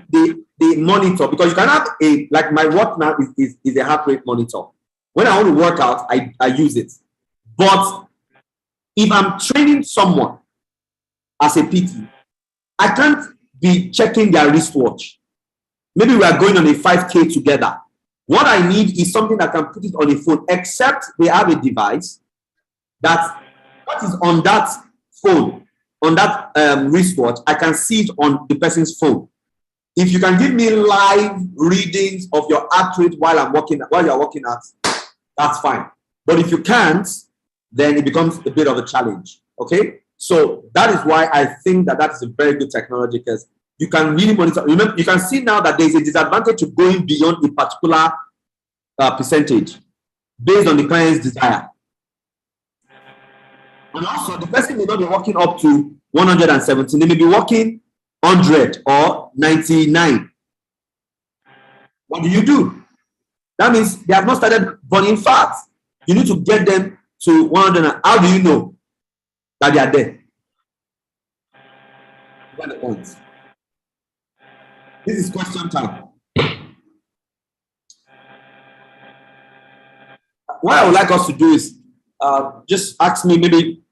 monitor, because you can have like my watch now is a heart rate monitor. When I want to work out, I use it. But if I'm training someone as a PT, I can't be checking their wristwatch. Maybe we are going on a 5K together. What I need is something that can put it on a phone, except they have a device that what is on that phone, on that wristwatch, I can see it on the person's phone. If you can give me live readings of your heart rate while you're working out, that's fine. But if you can't, then it becomes a bit of a challenge. Okay? So that is why I think that is a very good technology, because you can really monitor. Remember, you can see now that there is a disadvantage to going beyond a particular percentage based on the client's desire. And also, the person may not be working up to 117. They may be working 100 or 99. What do? That means they have not started burning fat. You need to get them to 100. How do you know that they are there? This is question time. What I would like us to do is just ask me, maybe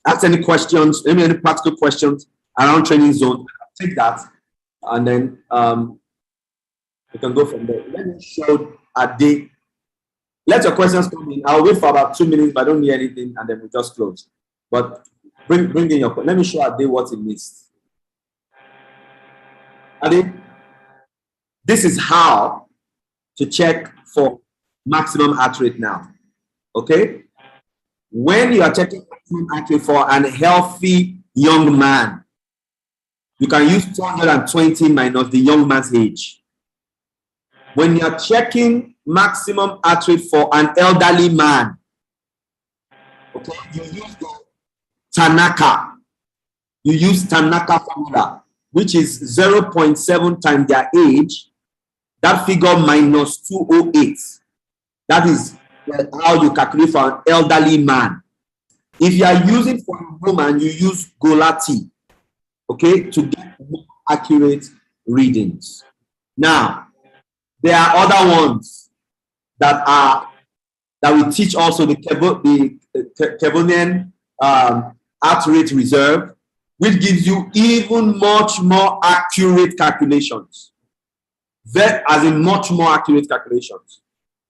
ask any questions, maybe any practical questions around training zone. I'll take that, and then we can go from there. Let me show a day. Let your questions come in. I'll wait for about 2 minutes, but I don't need anything, and then we just close. But bring in your. Let me show a day what it means. Ade, this is how to check for maximum heart rate now. Okay, when you are checking maximum heart rate for an healthy young man, you can use 220 minus the young man's age. When you are checking maximum heart rate for an elderly man, okay, you use the Tanaka. You use Tanaka formula, which is 0.7 times their age. That figure minus 208. That is how you calculate for an elderly man. If you are using for a woman, you use Golati, okay, to get more accurate readings. Now, there are other ones that we teach also, the Kevonian heart rate reserve, which gives you even much more accurate calculations. That as in much more accurate calculations.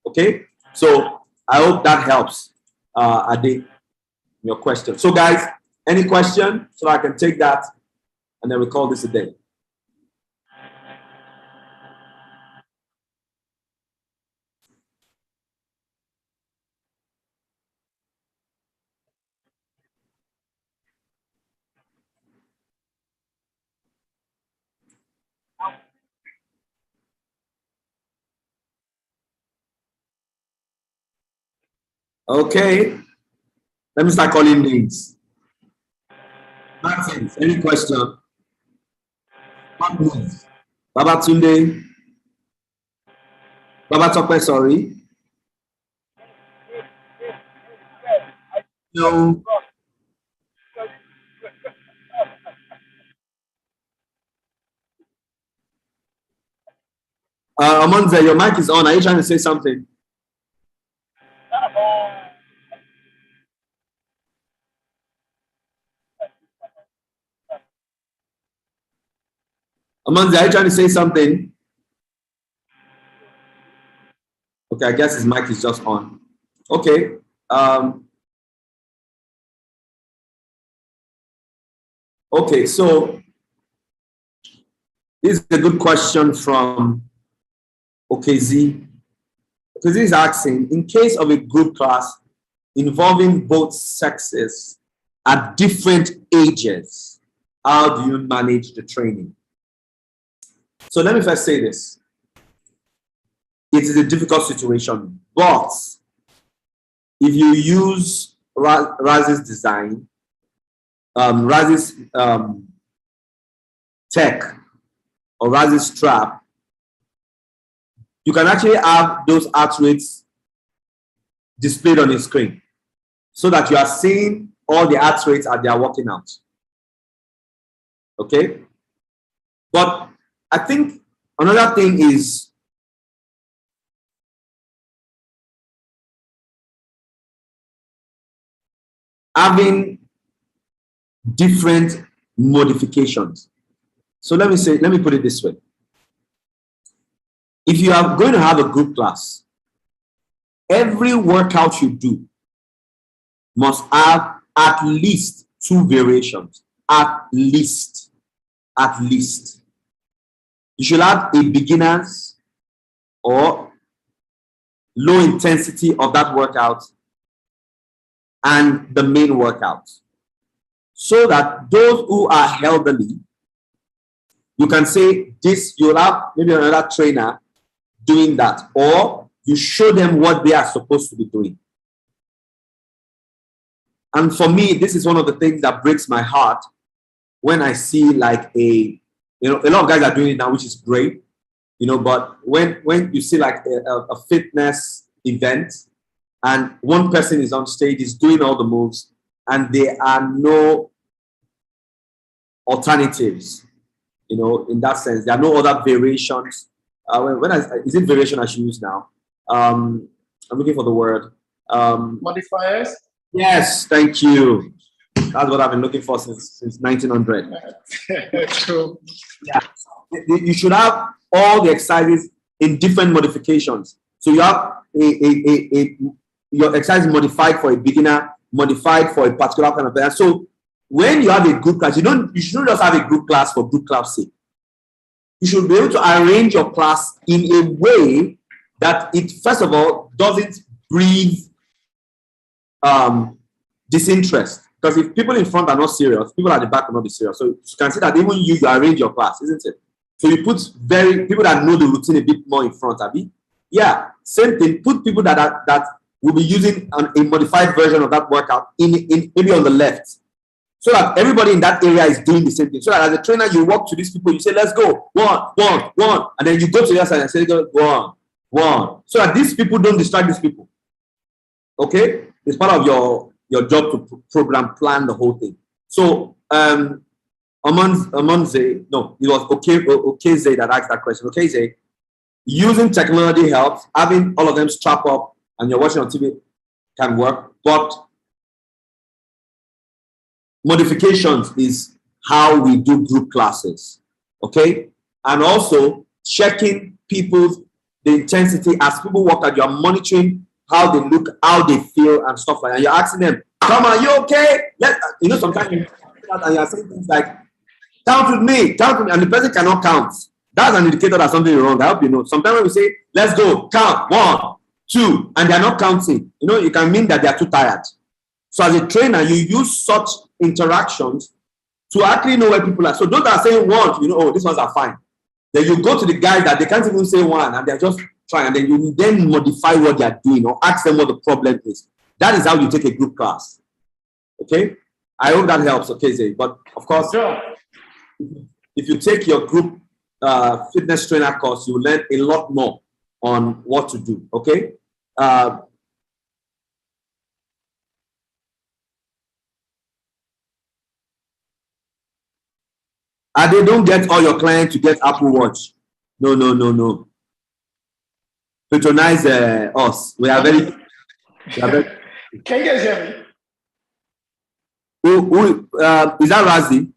Okay, so I hope that helps. Ade, your question. So, guys, any question? So I can take that, and then we call this a day. Okay, let me start calling names. Nonsense. Any question? Baba Tunde. Baba Tope, sorry. No. Amonze, your mic is on. Are you trying to say something? Amonze, are you trying to say something? Okay, I guess his mic is just on. Okay. Okay, so this is a good question from OKZ. OKZ is asking, in case of a group class involving both sexes at different ages, how do you manage the training? So let me first say this. It is a difficult situation, but if you use Raz's design, Raz's tech, or Raz's strap, you can actually have those heart rates displayed on a screen so that you are seeing all the heart rates as they are working out. Okay? But I think another thing is having different modifications. So let me put it this way. If you are going to have a group class, every workout you do must have at least 2 variations. At least. You should have a beginner's or low intensity of that workout and the main workout. so that those who are elderly, you can say this, you'll have maybe another trainer doing that, or you show them what they are supposed to be doing. And for me, this is one of the things that breaks my heart when I see like a lot of guys are doing it now, which is great, but when you see like a fitness event and one person is on stage, is doing all the moves, and there are no alternatives, in that sense, there are no other variations. Is it variation I should use now? I'm looking for the word. Modifiers? Yes, thank you. That's what I've been looking for since 1900. True. Yeah. You should have all the exercises in different modifications. So you have your exercise modified for a beginner, modified for a particular kind of player. So when you have a group class, you shouldn't just have a group class for group class sake. You should be able to arrange your class in a way that it, first of all, doesn't breathe disinterest. Because if people in front are not serious, people at the back will not be serious. So you can see that even you arrange your class, isn't it? So you put people that know the routine a bit more in front, Abby. Yeah, same thing. Put people that will be using a modified version of that workout in maybe on the left, so that everybody in that area is doing the same thing. So that as a trainer, you walk to these people, you say, let's go, one, and then you go to the other side and say, go, one, so that these people don't distract these people. Okay, it's part of your job to program plan the whole thing. So Amonze, no, it was Okeze that asked that question. Okeze, using technology helps. Having all of them strap up and you're watching on TV can work, but modifications is how we do group classes, okay? And also checking the intensity as people work out. You're monitoring how they look, how they feel, and stuff like that. And you're asking them, "Come on, you okay?" Sometimes you're saying things like, count with me, and the person cannot count. That's an indicator that something is wrong. I hope you know. Sometimes when we say, let's go, count, 1, 2, and they're not counting, it can mean that they're too tired. So as a trainer, you use such interactions to actually know where people are. So those that are saying 1, these ones are fine. Then you go to the guys that they can't even say 1, and they're just trying, and then you then modify what they're doing or ask them what the problem is. That is how you take a group class. Okay? I hope that helps, okay, Zay. But of course, sure. If you take your group fitness trainer course, you will learn a lot more on what to do, okay? And they don't get all your clients to get Apple Watch. No. Patronize us. We are very. Can you guys hear me? Is that Razi?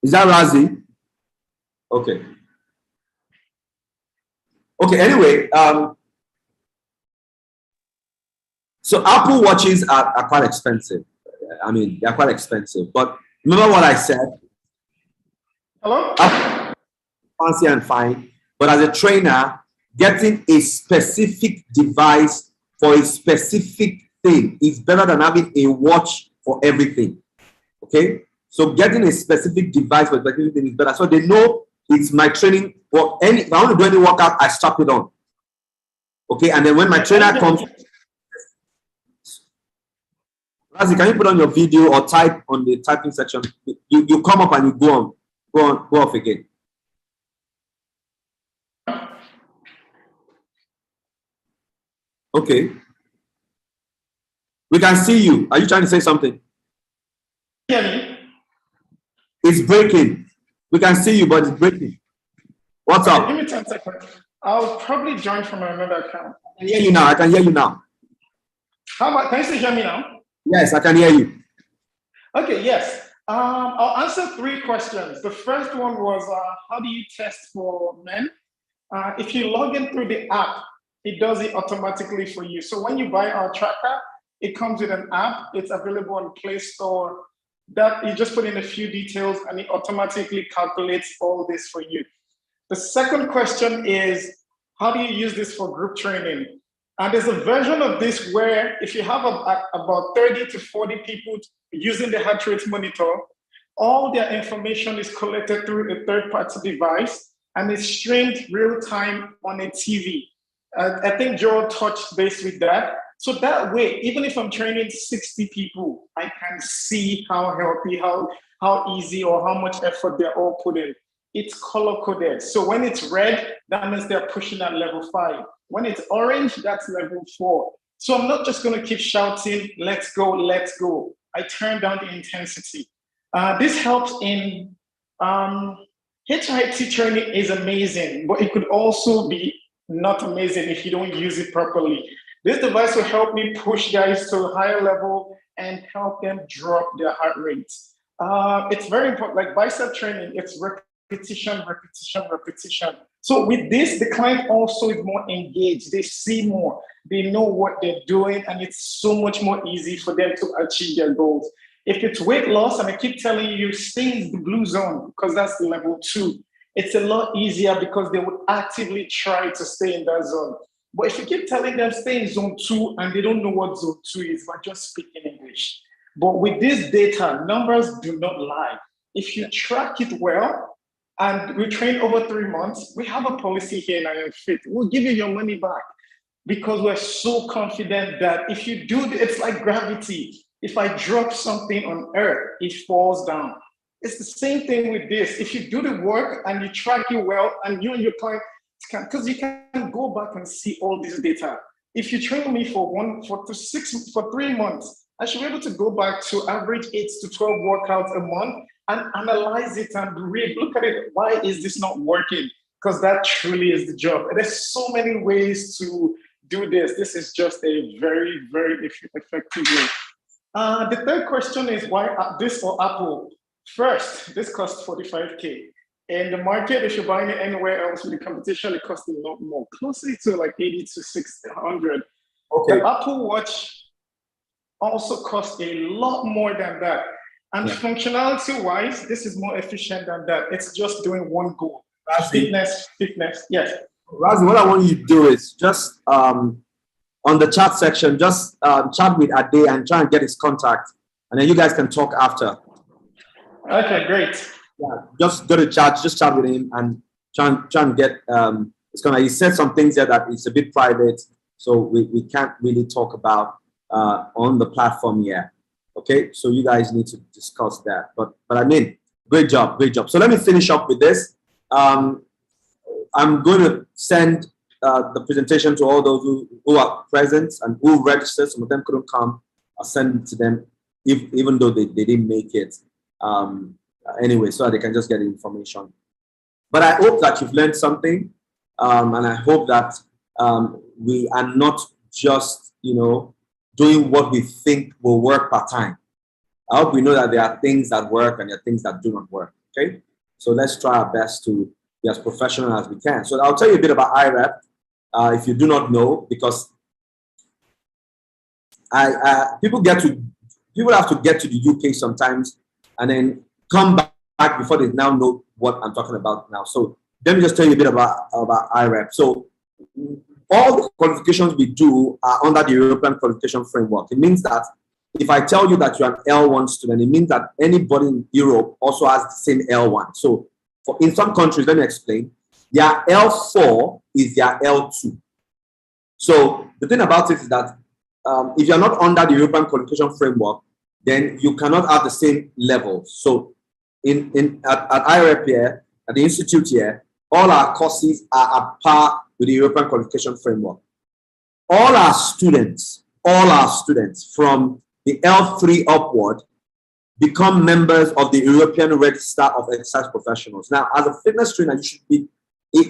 Is that Razi? Okay. Okay, anyway, so Apple Watches are quite expensive. I mean, they're quite expensive. But remember what I said? Hello? Fancy and fine. But as a trainer, getting a specific device for a specific thing is better than having a watch for everything. Okay? So getting a specific device for a specific thing is better. So they know it's my training. If I want to do any workout, I strap it on. Okay? And then when my trainer comes, Razi, can you put on your video or type on the typing section? You come up and you go off again. Okay. We can see you. Are you trying to say something? Hear me? It's breaking. We can see you, but it's breaking. What's up? Give me 10 seconds. I'll probably join from another account. I can hear you now. I can hear you now. How about, can you still hear me now? Yes, I can hear you. Okay, yes. I'll answer 3 questions. The first one was, how do you test for men? If you log in through the app, it does it automatically for you. So when you buy our tracker, it comes with an app. It's available on Play Store. That you just put in a few details and it automatically calculates all this for you. The second question is, how do you use this for group training? And there's a version of this where if you have about 30 to 40 people using the heart rate monitor, all their information is collected through a third-party device and is streamed real-time on a TV. I think Joel touched base with that. So that way, even if I'm training 60 people, I can see how healthy, how easy, or how much effort they're all putting. It's color-coded. So when it's red, that means they're pushing at level 5. When it's orange, that's level 4. So I'm not just going to keep shouting, let's go, let's go. I turn down the intensity. This helps in HIIT training is amazing, but it could also be not amazing if you don't use it properly. This device will help me push guys to a higher level and help them drop their heart rate. It's very important, like bicep training, it's repetition, repetition, repetition. So with this, the client also is more engaged. They see more, they know what they're doing, and it's so much more easy for them to achieve their goals. If it's weight loss, and I keep telling you, stay in the blue zone because that's the level 2. It's a lot easier because they would actively try to stay in that zone. But if you keep telling them stay in zone 2 and they don't know what zone 2 is, but just speak in English. But with this data, numbers do not lie. If you track it well, and we train over 3 months, we have a policy here in Iron Fit. We'll give you your money back because we're so confident that if you do, it's like gravity. If I drop something on earth, it falls down. It's the same thing with this. If you do the work and you track it well, and you and your client can, because you can go back and see all this data. If you train me for 3 months, I should be able to go back to average 8 to 12 workouts a month and analyze it and read, look at it. Why is this not working? Because that truly is the job. And there's so many ways to do this. This is just a very, very effective way. The third question is why this or Apple? First, this costs $45K. In the market, if you're buying it anywhere else with the competition, it costs a lot more, closely to like 80 to 600. Okay. The Apple Watch also costs a lot more than that. And functionality-wise, this is more efficient than that. It's just doing one goal. Fitness, yes. Razi, what I want you to do is just on the chat section, just chat with Ade and try and get his contact. And then you guys can talk after. Okay, great. Yeah, just go to chat, just chat with him and try and get, he said some things there that it's a bit private, so we can't really talk about on the platform yet. Okay, so you guys need to discuss that. But I mean, great job. So let me finish up with this. I'm going to send the presentation to all those who are present and who registered. Some of them couldn't come. I'll send it to them, even though they didn't make it. Anyway, so that they can just get the information. But I hope that you've learned something, and I hope that we are not just, doing what we think will work part-time. I hope we know that there are things that work and there are things that do not work, okay? So let's try our best to be as professional as we can. So I'll tell you a bit about IREP, if you do not know, because people have to get to the UK sometimes and then come back before they now know what I'm talking about now. So let me just tell you a bit about IREP. So all the qualifications we do are under the European qualification framework. It means that if I tell you that you're an L1 student, it means that anybody in Europe also has the same L1. So in some countries, let me explain, their L4 is their L2. So the thing about it is that if you're not under the European qualification framework, then you cannot have the same levels. So at IREP here, at the institute here, all our courses are at par with the European qualification framework. All our students from the L3 upward become members of the European Register of Exercise Professionals. Now, as a fitness trainer, you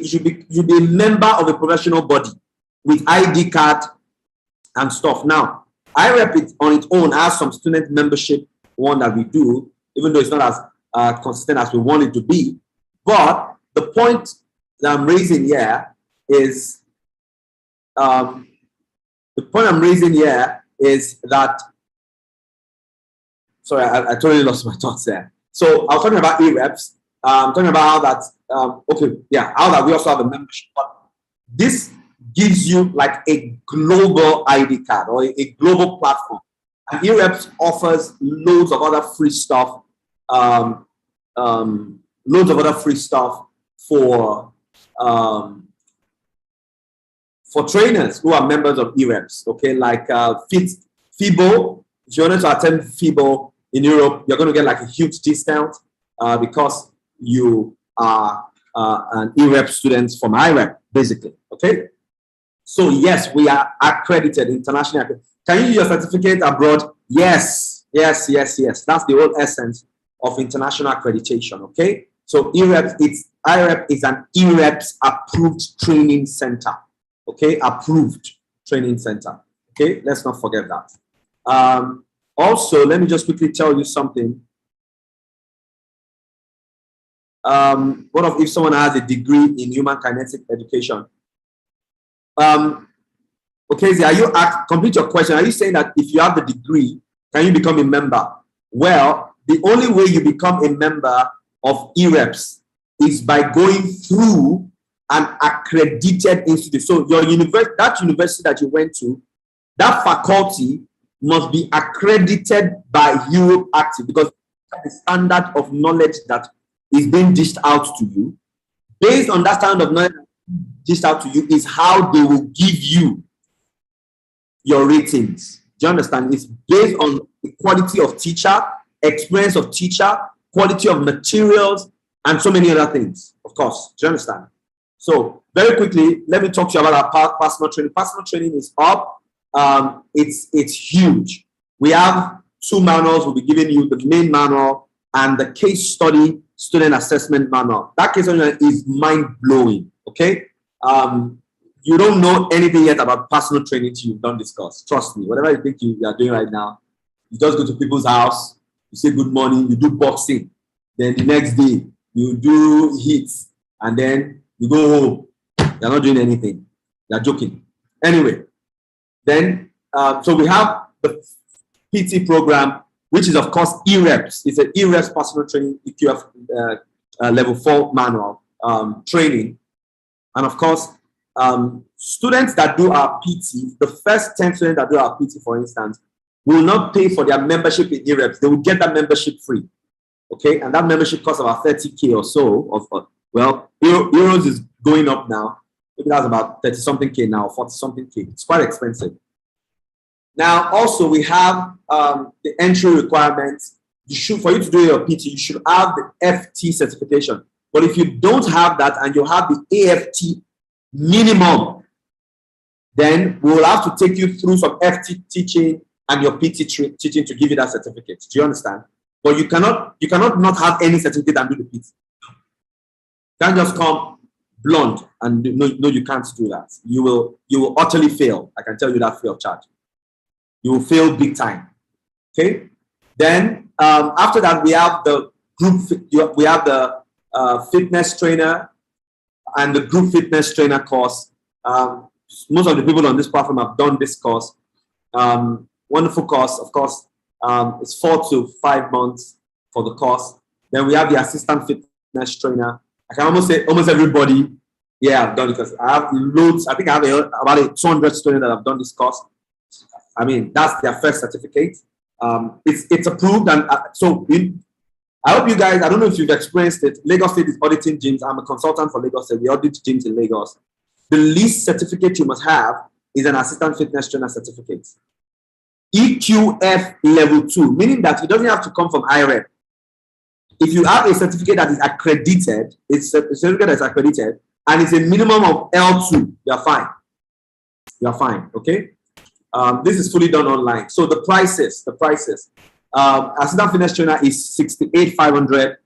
should be a member of a professional body with ID card and stuff. Now, IREP it on its own has some student membership one that we do, even though it's not as consistent as we want it to be. But the point that I'm raising here is that sorry, I totally lost my thoughts there. So I was talking about E-reps. I'm talking about how that how that we also have a membership. But gives you like a global ID card or a global platform. And eReps offers loads of other free stuff, for trainers who are members of eReps. Okay, like FIBO. If you wanted to attend FIBO in Europe, you're going to get like a huge discount because you are an eRep student from IREP, basically. Okay. So yes, we are accredited internationally. Can you use your certificate abroad? Yes, yes, yes, yes. That's the whole essence of international accreditation. Okay. So IREP is an eReps approved training center. Okay, approved training center. Okay, let's not forget that. Also, let me just quickly tell you something. What if someone has a degree in human kinetic education? Okay, are you complete your question? Are you saying that if you have the degree, can you become a member? Well, the only way you become a member of eReps is by going through an accredited institute. So your that university that you went to, that faculty must be accredited by Europe Active, because the standard of knowledge that is being dished out to you, based on that standard of knowledge dished out to you, is how they will give you your ratings. Do you understand? It's based on the quality of teacher, experience of teacher, quality of materials, and so many other things, of course. Do you understand? So very quickly, let me talk to you about our personal training. Personal training is up. It's huge. We have 2 manuals. We'll be giving you the main manual and the case study student assessment manual. That case study is mind-blowing, okay? You don't know anything yet about personal training till you've done this course. Trust me, whatever you think you are doing right now, you just go to people's house, you say good morning, you do boxing. Then the next day, you do hits, and then you go home. You're not doing anything. You're joking. Anyway, then, so we have the PT program, which is, of course, eReps. It's an eReps personal training EQF level 4 manual training. And, of course, students that do our PT, the first 10 students that do our PT, for instance, will not pay for their membership in eReps. They will get that membership free. Okay, and that membership costs about 30K or so. Well, euros is going up now. Maybe that's about 30-something K now, 40-something K. It's quite expensive. Now, also, we have the entry requirements. For you to do your PT, you should have the FT certification. But if you don't have that and you have the AFT minimum, then we will have to take you through some FT teaching and your PT teaching to give you that certificate. Do you understand? But you cannot not have any certificate and do the PT. You can't just come blonde and no, you can't do that. You will utterly fail. I can tell you that free of charge. You will fail big time. Okay. Then after that, we have the group. We have the fitness trainer and the group fitness trainer course. Most of the people on this platform have done this course. Wonderful course, of course. It's 4 to 5 months for the course. Then we have the assistant fitness trainer. I can almost say almost everybody. Yeah, I've done it because I have loads. I think I have about 200 students that have done this course. I mean, that's their first certificate. It's approved, and I hope you guys. I don't know if you've experienced it. Lagos State is auditing gyms. I'm a consultant for Lagos State. We audit gyms in Lagos. The least certificate you must have is an assistant fitness trainer certificate. EQF level 2, meaning that it doesn't have to come from IREP. If you have a certificate that is accredited, it's a certificate that's accredited, and it's a minimum of L2, you're fine. You're fine, okay? This is fully done online. So the prices, assistant fitness trainer is 68,500.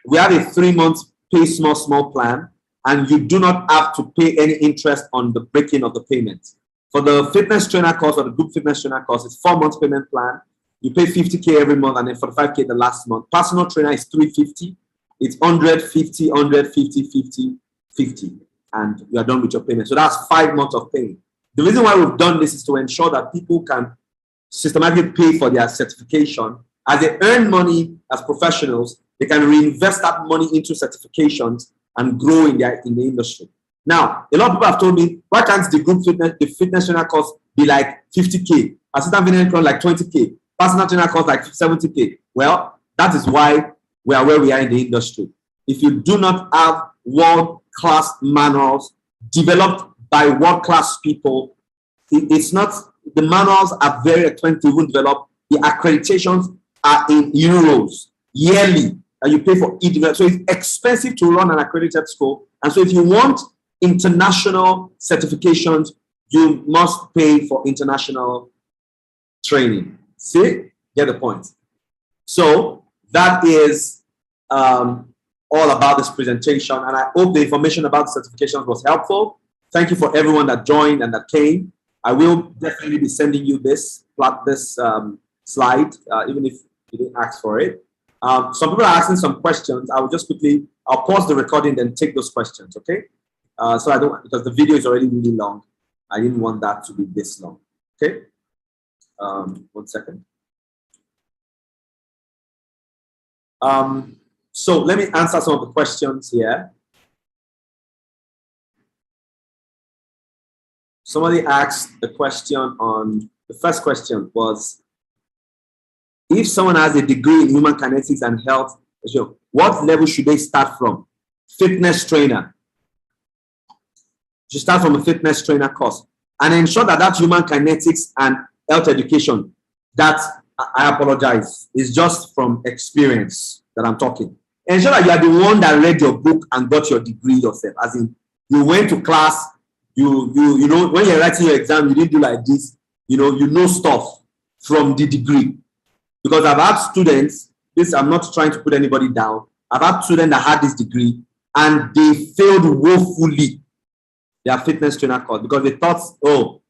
We have a 3-month pay small plan, and you do not have to pay any interest on the breaking of the payment. For the fitness trainer course or the group fitness trainer course, it's 4 months payment plan. You pay 50K every month and then 45K the last month. Personal trainer is 350. It's 150, 150, 50, 50. And you are done with your payment. So that's 5 months of paying. The reason why we've done this is to ensure that people can systematically pay for their certification. As they earn money as professionals, they can reinvest that money into certifications and grow in the industry. Now, a lot of people have told me, why can't the fitness trainer cost be like 50K? Assistant fitness trainer like 20K. Personal trainer cost like 70K. Well, that is why we are where we are in the industry. If you do not have world-class manuals developed by world-class people, it's not, the manuals are very expensive to even develop. The accreditations are in euros yearly, and you pay for each. So it's expensive to run an accredited school. And so if you want international certifications, you must pay for international training. See? Get the point. So that is all about this presentation. And I hope the information about the certifications was helpful. Thank you for everyone that joined and that came. I will definitely be sending you this slide, even if you didn't ask for it. Some people are asking some questions. I'll pause the recording and take those questions, okay? So I don't, because the video is already really long. I didn't want that to be this long, okay? 1 second. So let me answer some of the questions here. Somebody asked the question on, the first question was, if someone has a degree in human kinetics and health, what level should they start from? Fitness trainer. You start from a fitness trainer course and ensure that that human kinetics and health education, that, I apologize, is just from experience that I'm talking. Ensure that you are the one that read your book and got your degree yourself. As in, you went to class, you know, when you're writing your exam, you didn't do like this, you know stuff from the degree. Because I've had students, this, I'm not trying to put anybody down, I've had students that had this degree and they failed woefully their fitness trainer course because they thought, oh,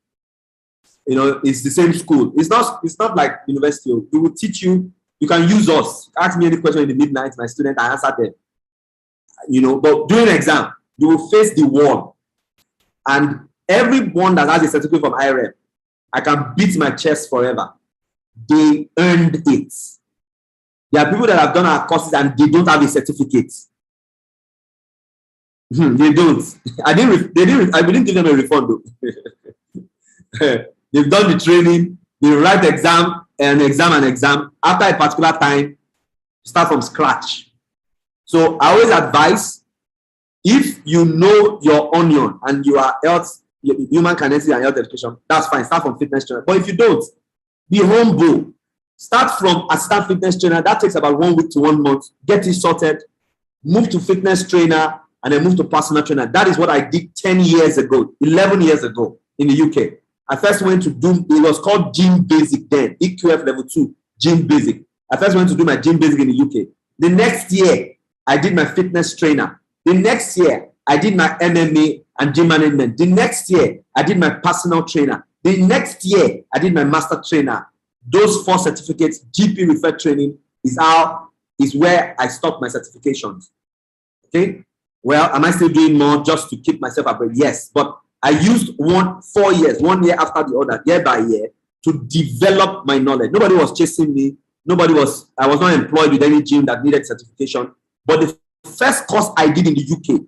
you know, it's the same school. It's not like university. We will teach you, you can use us. Ask me any question in the midnight, my student, I answer them. You know, but during exam, you will face the wall. And everyone that has a certificate from IREP, I can beat my chest forever. They earned it. There are people that have done our courses and they don't have a certificate. They don't. I didn't give them a refund though. They've done the training, they write exam. After a particular time, start from scratch. So I always advise, if you know your onion and you are human kinetics and health education, that's fine. Start from fitness trainer. But if you don't, be humble. Start from assistant fitness trainer. That takes about 1 week to 1 month. Get it sorted. Move to fitness trainer and then move to personal trainer. That is what I did 10 years ago, 11 years ago in the UK. I first went to do, it was called Gym Basic then, EQF level 2, Gym Basic. I first went to do my Gym Basic in the UK. The next year, I did my fitness trainer. The next year, I did my MMA and gym management. The next year, I did my personal trainer. The next year, I did my master trainer. Those 4 certificates, GP referred training, is where I stopped my certifications. Okay? Well, am I still doing more just to keep myself up? Yes, but I used 4 years, 1 year after the other, year by year, to develop my knowledge. Nobody was chasing me. I was not employed with any gym that needed certification. But the first course I did in the UK,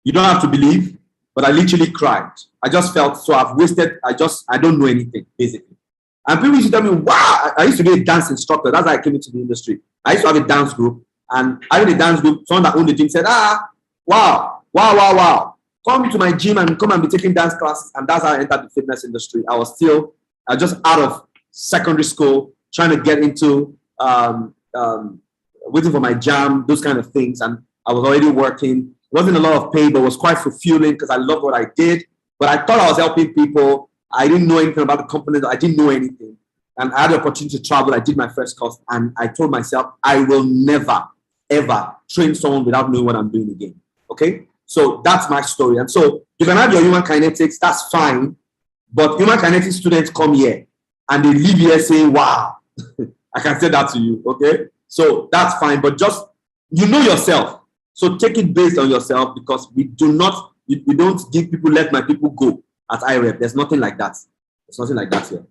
you don't have to believe, but I literally cried. I just felt so I've wasted, I don't know anything, basically. And people used to tell me, wow, I used to be a dance instructor. That's how I came into the industry. I used to have a dance group, and I had a dance group, someone that owned the gym said, wow. Come to my gym and come and be taking dance classes. And that's how I entered the fitness industry. I was just out of secondary school, trying to get into, waiting for my jam, those kind of things. And I was already working. It wasn't a lot of pay, but it was quite fulfilling because I loved what I did. But I thought I was helping people. I didn't know anything about the company. I didn't know anything. And I had the opportunity to travel. I did my first course. And I told myself, I will never, ever train someone without knowing what I'm doing again. Okay? So that's my story. And so you can have your human kinetics, that's fine. But human kinetics students come here and they leave here saying, wow, I can say that to you. Okay? So that's fine. But just, you know yourself. So take it based on yourself, because we don't let my people go at IREP. There's nothing like that. There's nothing like that here.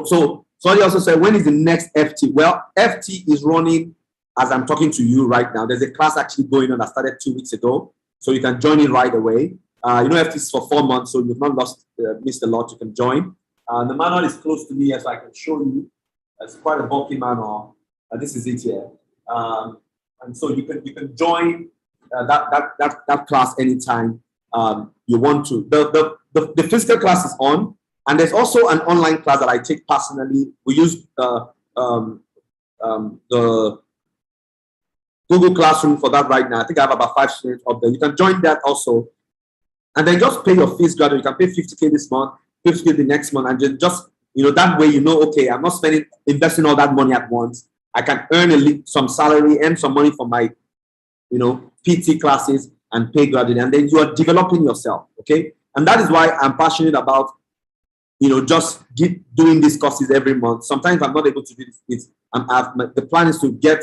So somebody also said, when is the next FT? Well, FT is running as I'm talking to you right now. There's a class actually going on that started 2 weeks ago. So you can join it right away. You know, FTs for 4 months, so you've not missed a lot. You can join. The manual is close to me, as I can show you. It's quite a bulky manual. This is it here. And so you can join that class anytime you want to. The physical class is on, and there's also an online class that I take personally. We use the Google Classroom for that right now. I think I have about 5 students up there. You can join that also, and then just pay your fees gradually. You can pay 50K this month, 50K the next month, and then just, you know, that way you know, okay, I'm not investing all that money at once. I can earn some salary, earn some money for my, you know, PT classes and pay gradually, and then you are developing yourself, okay? And that is why I'm passionate about, you know, just doing these courses every month. Sometimes I'm not able to do this. The plan is to get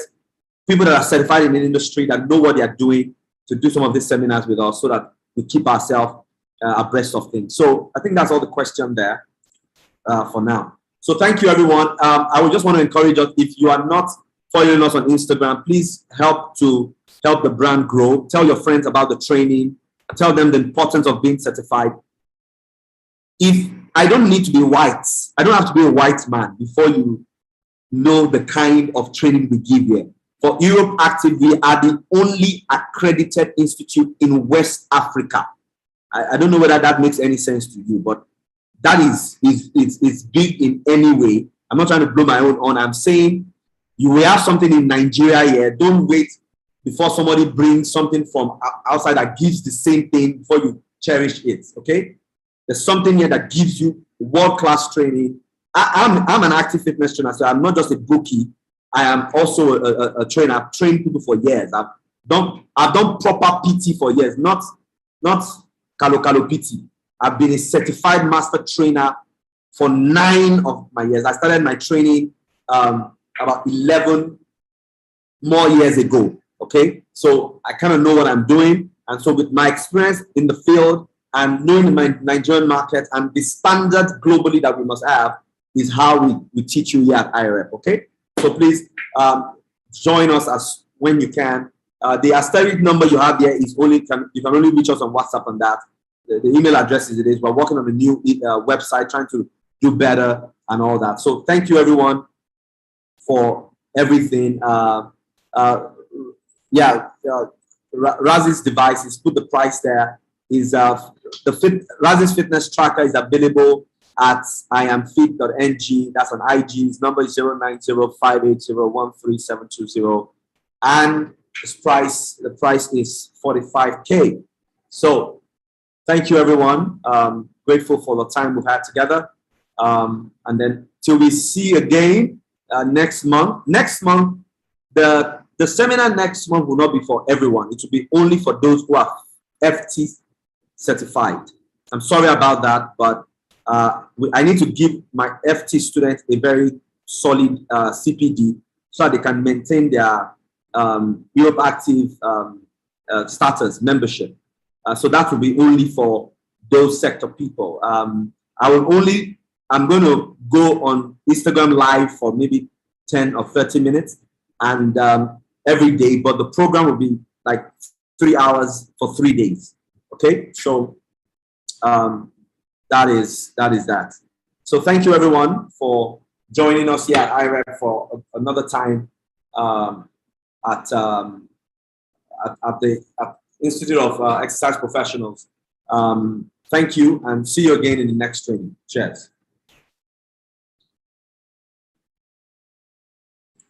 people that are certified in the industry that know what they are doing to do some of these seminars with us so that we keep ourselves abreast of things. So I think that's all the question there for now. So thank you, everyone. I would just want to encourage us, if you are not following us on Instagram, please help the brand grow. Tell your friends about the training. Tell them the importance of being certified. If I don't need to be white, I don't have to be a white man before you know the kind of training we give here. For Europe Active, we are the only accredited institute in West Africa. I don't know whether that makes any sense to you, but that is big in any way. I'm not trying to blow my own on. I'm saying you will have something in Nigeria here. Don't wait before somebody brings something from outside that gives the same thing before you cherish it, okay? There's something here that gives you world-class training. I'm an active fitness trainer, so I'm not just a bookie. I am also a trainer. I've trained people for years. I've done proper PT for years, not Kalo PT. I've been a certified master trainer for 9 of my years. I started my training about 11 more years ago, okay? So I kind of know what I'm doing. And so with my experience in the field and knowing my Nigerian market and the standard globally that we must have is how we teach you here at IRF, okay? So please join us when you can. The Asteroid number you have here is you can only reach us on WhatsApp on that. The email address is it. We're working on a new website, trying to do better and all that. So thank you, everyone, for everything. Razi's devices, put the price there. Razi's fitness tracker is available at iamfit.ng. That's on IG. His number is 09058013720. And the price is 45K. So thank you, everyone. Grateful for the time we've had together. And then till we see again next month. Next month, the seminar next month will not be for everyone. It will be only for those who are FT certified. I'm sorry about that, but I need to give my FT students a very solid CPD so that they can maintain their Europe Active status membership. So that will be only for those sector people. I'm going to go on Instagram Live for maybe 10 or 30 minutes and every day, but the program will be like 3 hours for 3 days. Okay, so that is that. So thank you, everyone, for joining us here at IREP for another time at the Institute of Exercise Professionals. Thank you, and see you again in the next training. Cheers.